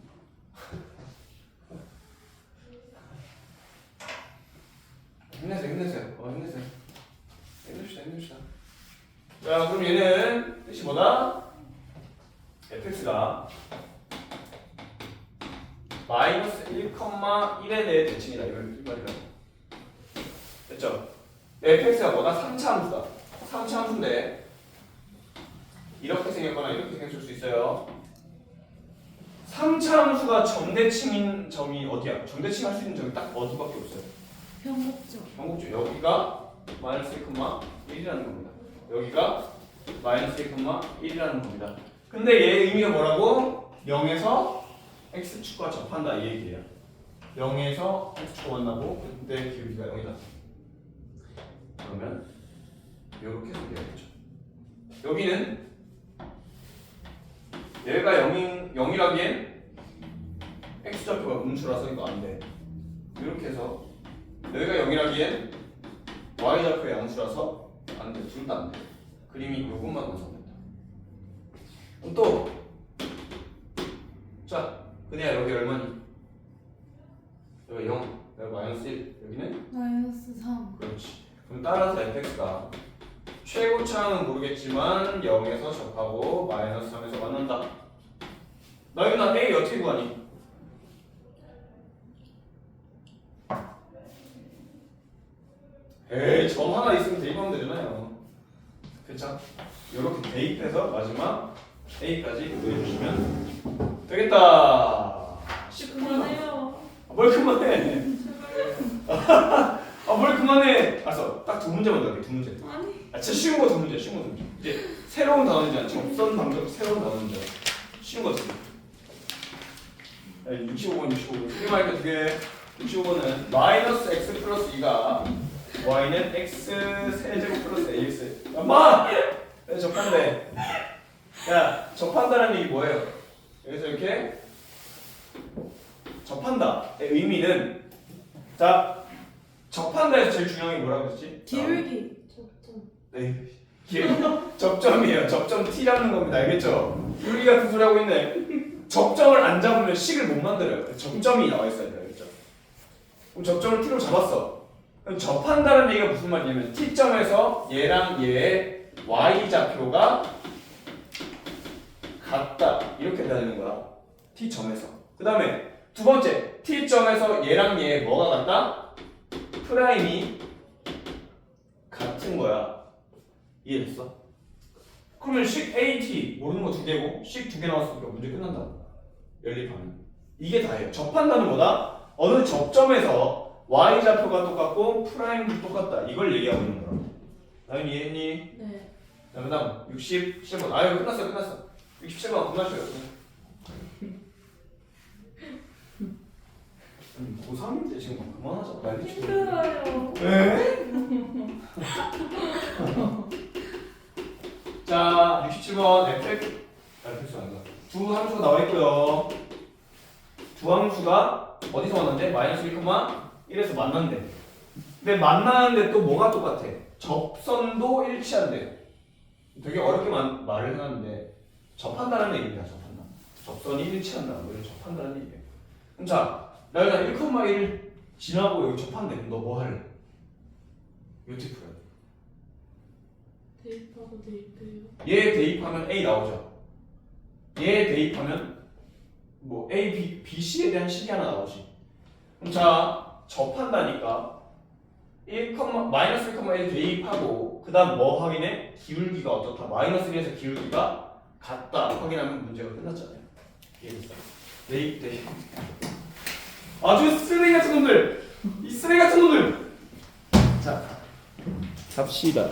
힘내세요. 힘냅시다. 자, 그럼 얘는 뜻이 뭐다? fx가 마이너스 1,1에 대해 대칭이다. 이 말이다. 됐죠? fx가 뭐다? 3차 함수다. 3차 함수인데 이렇게 생겼거나 이렇게 생길 수 있어요. 3차 함수가 정대칭인 점이 어디야? 정대칭 할 수 있는 점이 딱 어디밖에 없어요. 평곡점. 평곡점. 여기가 마이너스 1,1이라는 겁니다. 여기가 마이너스 1,1이라는 겁니다. 근데 얘 의미가 뭐라고? 0에서 x축과 접한다 이 얘기예요. 0에서 x축과 만나고 근데 기울기가 0이다. 그러면 이렇게 소개해야겠죠. 여기는 얘가 0이라기엔 x좌표가 음수라서 이거 안 돼. 이렇게 해서 여기가 0이라기엔 y좌표의 양수라서 안 돼. 둘 다 안 돼. 그림이 이것만 완성된다. 그럼 또 자, 그냥 여기 얼마니? 여기 0, 여기 마이너스 1, 여기는? 마이너스 3. 그렇지. 그럼 따라서 fx가 최고차는 모르겠지만 0에서 접하고 마이너스 3에서 만난다. 나윤아 A 어떻게 구하니? 에이 점 하나 있으면 대입하면 되잖아요. 그쵸? 이렇게 대입해서 마지막 A까지 구해주시면 되겠다. 10분이네요. 뭘 그만해. 뭘 그만해. 알았어. 딱 두 문제만 더 할게. 두 문제. 아니. 진짜 쉬운 거 두 문제. 이제 새로운 단어인지 지금 없던 방법 새로운 단어인지 쉬운 거 있어. 65번 65번 크게 말해 두개 65번은 마이너스 x 플러스 2가 y는 x 세제곱 플러스 ax 엄마! 네, 접한대 야 접한다는 얘기 뭐예요? 여기서 이렇게 접한다의 의미는 자 접한다에서 제일 중요한 게 뭐라고 했지? 기울기. 네 접점이에요. 접점 t라는 겁니다. 알겠죠? 유리 같은 소리 하고 있네. 접점을 안 잡으면 식을 못 만들어요. 접점이 나와 있어야 돼요. 알겠죠? 그럼 접점을 t로 잡았어. 그럼 접한다는 얘기가 무슨 말이냐면 t점에서 얘랑 얘의 y좌표가 같다. 이렇게 돼야 되는 거야. t점에서. 그 다음에 두 번째 t점에서 얘랑 얘 뭐가 같다? 프라임이 같은 거야. 이해됐어? 그러면 식 AT 모르는 거 두 개고 식 두 개 나왔으니까 문제 끝난다고. 연립하면 이게 다예요. 접한다는 거다. 어느 접점에서 y좌표가 똑같고 프라임도 똑같다. 이걸 얘기하고 있는 거야. 나연 이해했니? 네. 자, 그 다음 67번. 아유 끝났어. 67번 끝났어요. 고3인데 지금 그만하자. 난리 치고. 힘들어요. 네? 자, 67번 fx 아닌가? 두 함수가 나와 있고요. 두 함수가 어디서 만난대? 마이너스 1,1에서 만난대. 근데 만나는데 또 뭐가 똑같아? 접선도 일치한대. 되게 어렵게 말을 해놨는데 접한다는 얘기입니다. 접한다. 접선이 일치한다. 이걸 접한다는 얘기예요. 그럼 자, 나연아 1,1 지나고 여기 접한대. 그럼 너 뭐 할래? 요티 풀어야 돼. 대입하고 대입해요. 얘 대입하면 A 나오죠. 얘 대입하면 뭐 A, B, C에 대한 식이 하나 나오지. 그럼 자 접한다니까 마이너스 1,1 대입하고 그 다음 뭐 확인해? 기울기가 어떻다. 마이너스 1에서 기울기가 같다 확인하면 문제가 끝났잖아요. 이해됐어? 대입 아주 쓰레기 같은 놈들. 이 쓰레기 같은 놈들. 자 갑시다.